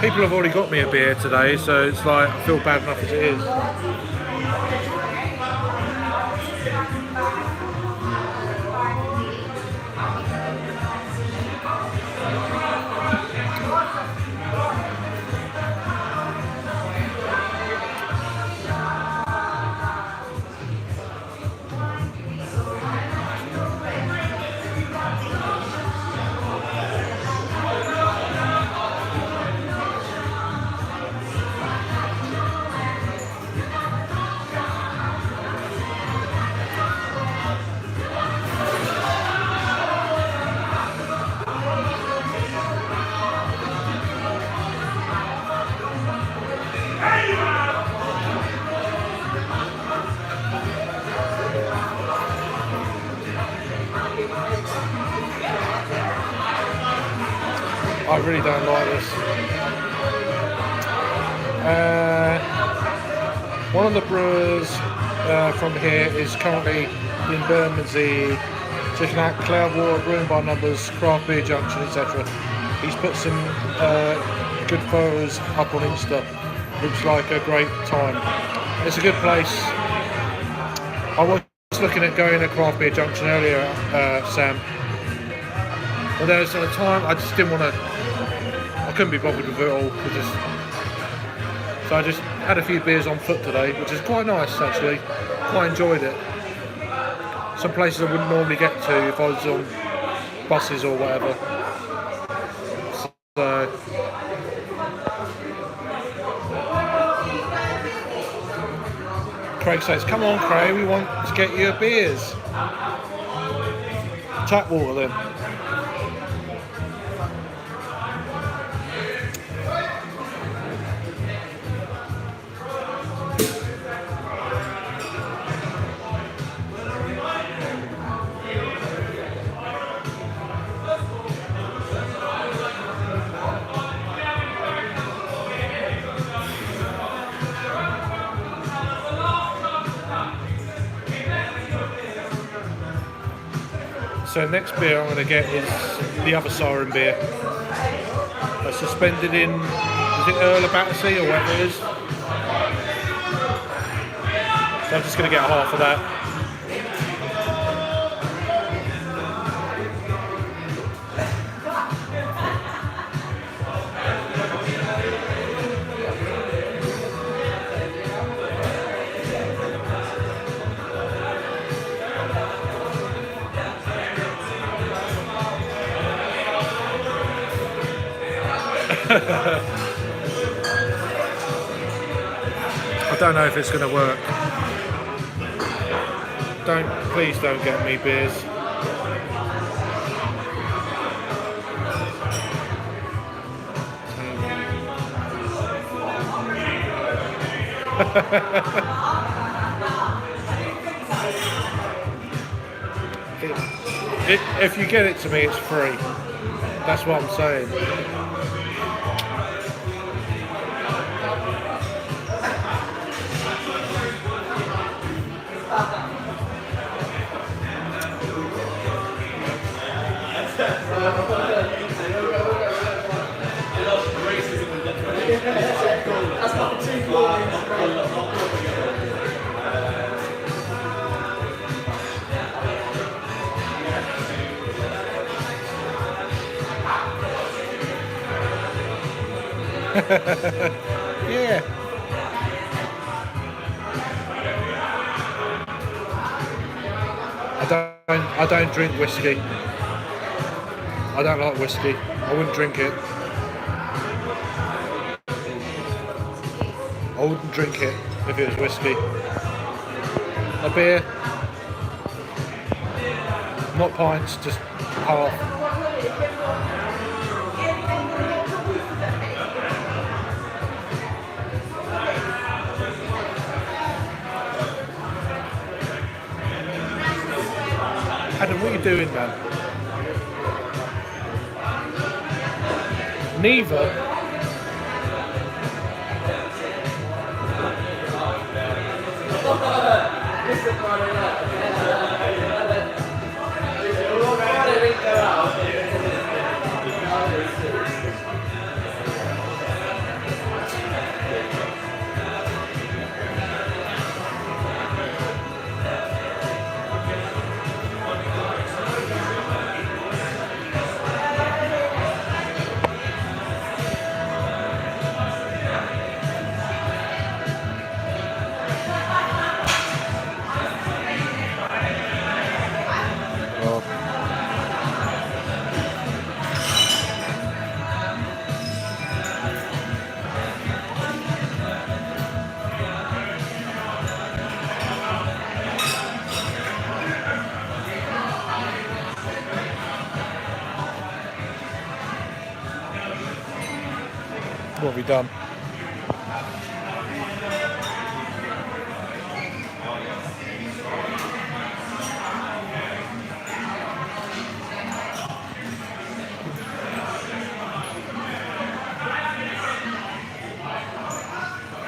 People have already got me a beer today, so it's like, I feel bad enough as it is. I really don't like this. One of the brewers from here is currently in Bermondsey, checking out Cloudwater Brewing by Numbers, Craft Beer Junction, etc. He's put some good photos up on Insta. Looks like a great time. It's a good place. I was looking at going to Craft Beer Junction earlier, Sam. But there was a time I just didn't want to. I couldn't be bothered with it all. So I just had a few beers on foot today, which is quite nice actually. Quite enjoyed it. Some places I wouldn't normally get to if I was on buses or whatever. So Craig says, "Come on, Craig, we want to get you beers." Tap water then. So next beer I'm going to get is the other Siren beer. Suspended in, is it Earl of Battersea or whatever it is? So I'm just going to get half of that. I don't know if it's going to work. Please don't get me beers. If you get it to me, it's free. That's what I'm saying. Yeah. I don't drink whiskey. I don't like whiskey. I wouldn't drink it. I wouldn't drink it if it was whiskey. A beer, not pints, just half. Adam, what are you doing, man? Neither. What have we done?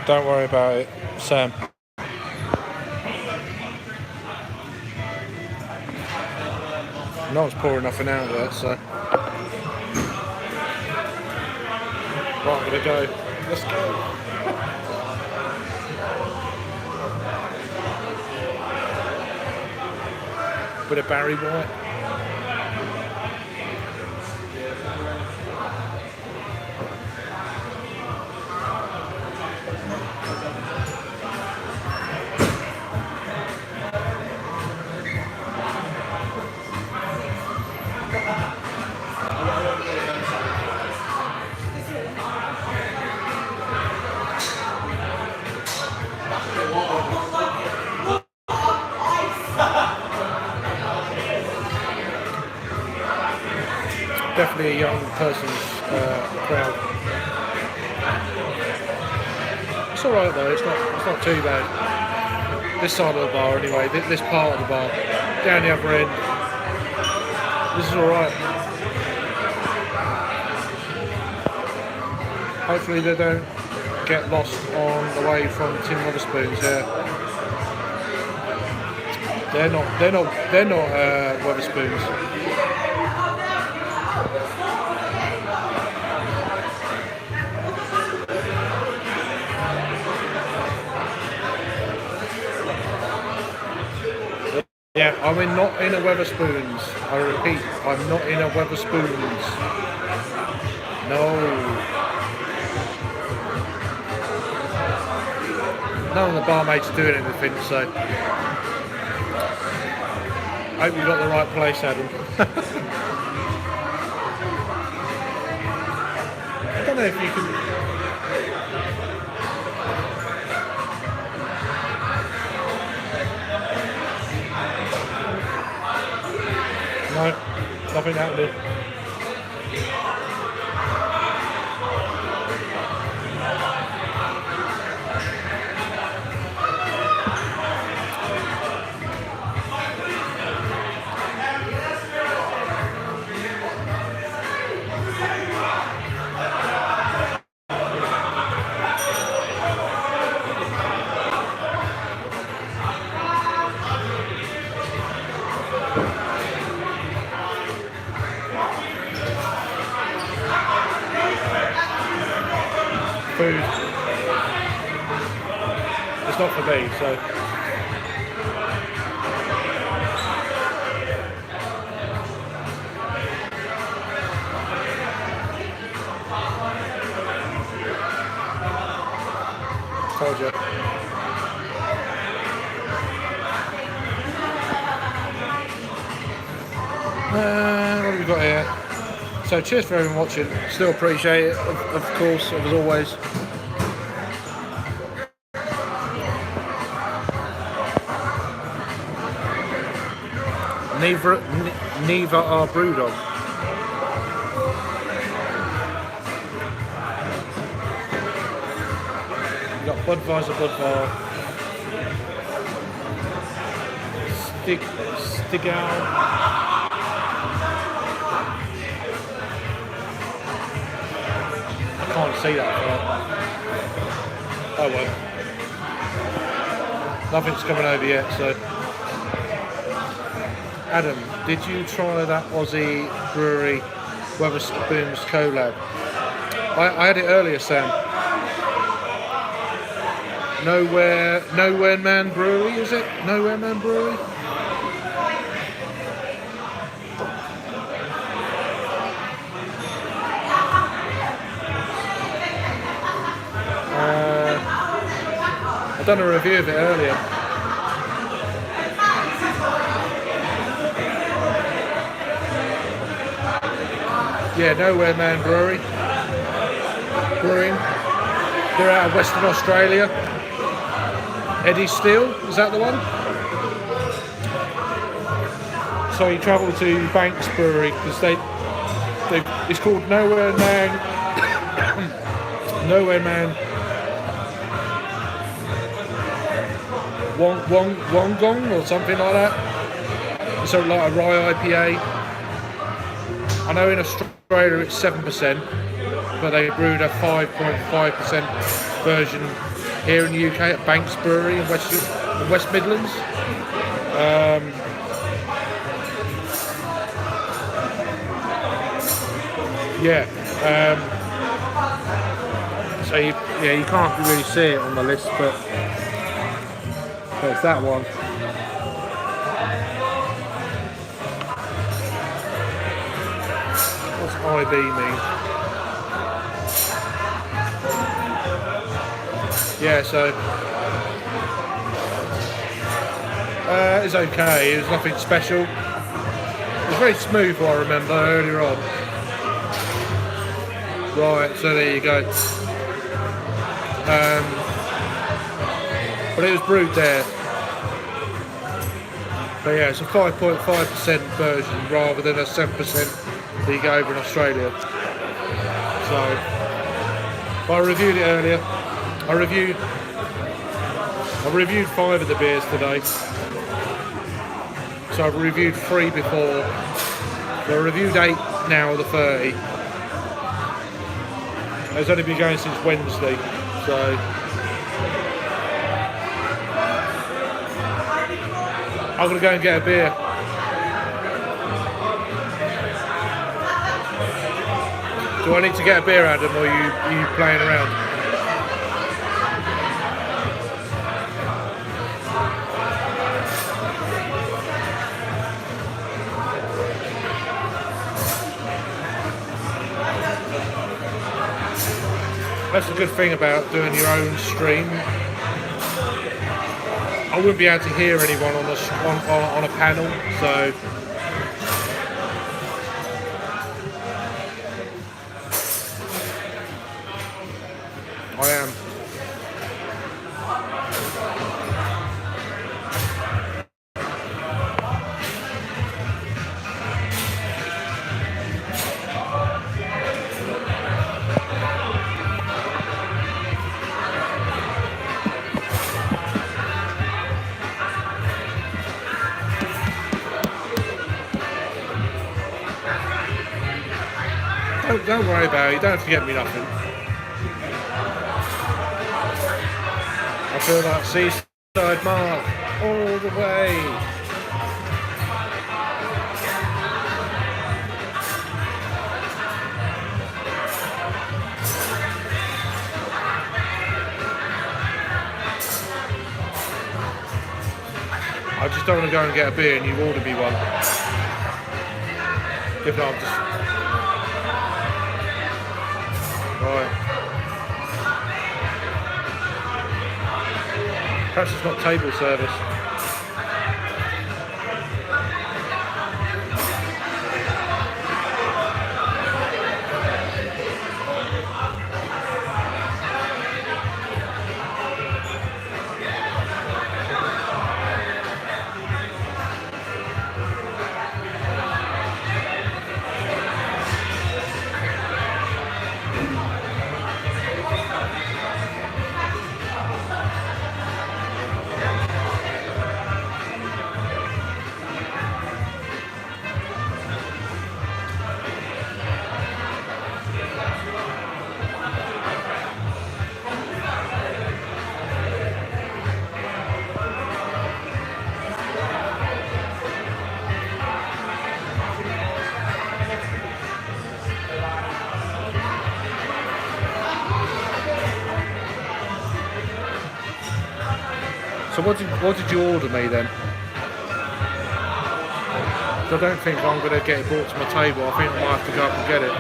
Don't worry about it, Sam. No one's pouring nothing out of that, so. Right, I'm gonna go. Let's go. With a Barry White. Definitely a young person's crowd. It's alright though, it's not too bad. This side of the bar anyway, this part of the bar. Down the other end. This is alright. Hopefully they don't get lost on the way from Tim Weatherspoons there. They're not Weatherspoons. I'm not in a Weatherspoons. I repeat, I'm not in a Weatherspoons. No. None of the barmaids are doing anything, so I hope you got the right place, Adam. I don't know if you can. No, nothing happening. Food. It's not for me, so. Told you. What have we got here? So cheers for everyone watching. Still appreciate it, of course, as always. Neither are BrewDog. We've got Budweiser. Stigau. I can't see that far. Oh well. Nothing's coming over yet, so. Adam, did you try that Aussie brewery Weatherspoons collab? I had it earlier, Sam. Nowhere Man Brewery, is it? Nowhere Man Brewery? I've done a review of it earlier. Yeah, Nowhere Man Brewing. They're out of Western Australia. Eddie Steele, is that the one? So he travelled to Banks Brewery because it's called Nowhere Man. Nowhere Man. Wongong or something like that. It's sort of like a rye IPA. I know in Australia it's 7%, but they brewed a 5.5% version here in the UK at Banks Brewery in West Midlands. So you can't really see it on the list, but it's that one. What's IB mean? Yeah, so it's okay. It was nothing special. It was very smooth, what I remember earlier on. Right, so there you go. But it was brewed there. But yeah, it's a 5.5% version rather than a 7% that you get over in Australia. So, I reviewed it earlier. I reviewed 5 of the beers today. So I've reviewed 3 before. So I reviewed 8 now of the 30. It's only been going since Wednesday. So I'm going to go and get a beer. Do I need to get a beer, Adam, or are you playing around? That's the good thing about doing your own stream. I wouldn't be able to hear anyone on a panel, so I am. Don't worry about it, you don't have to get me nothing. I feel like Seaside Mark all the way. I just don't want to go and get a beer and you order me one. If not, I'm just... Right. Perhaps it's not table service. So what did you order me then? I don't think I'm going to get it brought to my table. I think I might have to go up and get it.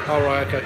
All right, okay.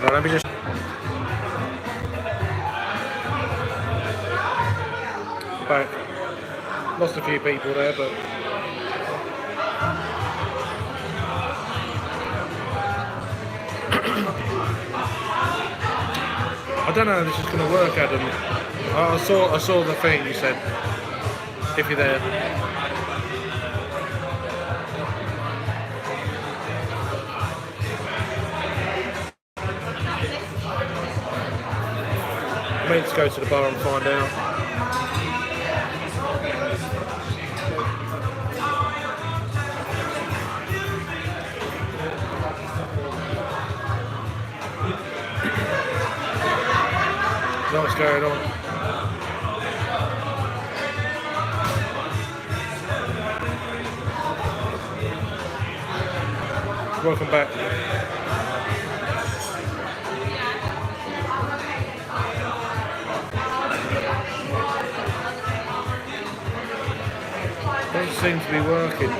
Right, let me just... Back. Lost a few people there, but... I don't know how this is going to work, Adam. I saw the thing you said, if you're there. I meant to go to the bar and find out. Know what's going on. Welcome back. Doesn't seem to be working.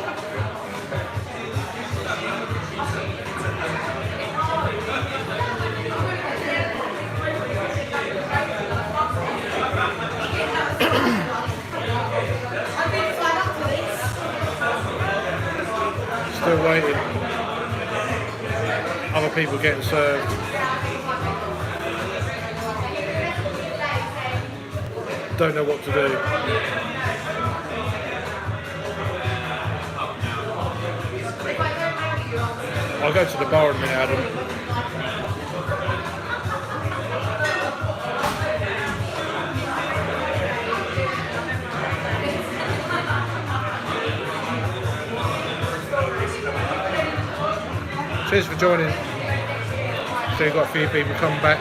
still waiting. Other people getting served. Don't know what to do. I'll go to the bar in a minute, Adam. Cheers for joining. So you've got a few people coming back.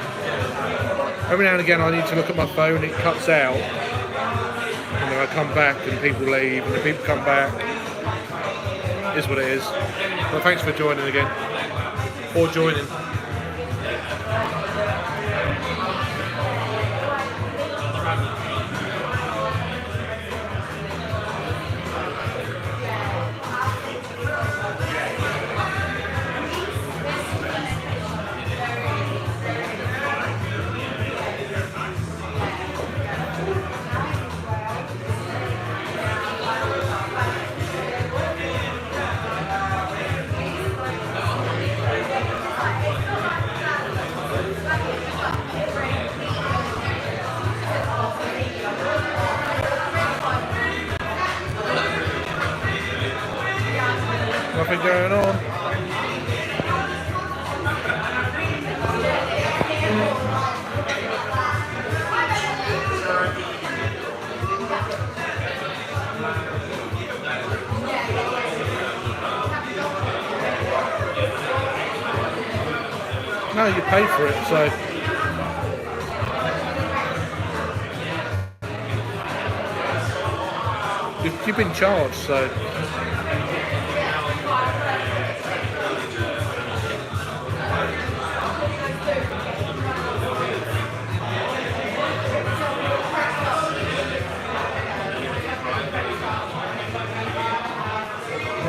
Every now and again I need to look at my phone, it cuts out. And then I come back and people leave and the people come back. It is what it is. But thanks for joining again. Or joining. Nothing going on. No, you pay for it, so you've been charged, so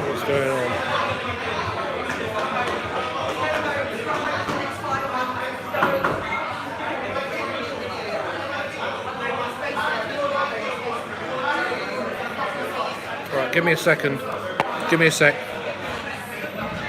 what's going on? Right, give me a second. Give me a sec.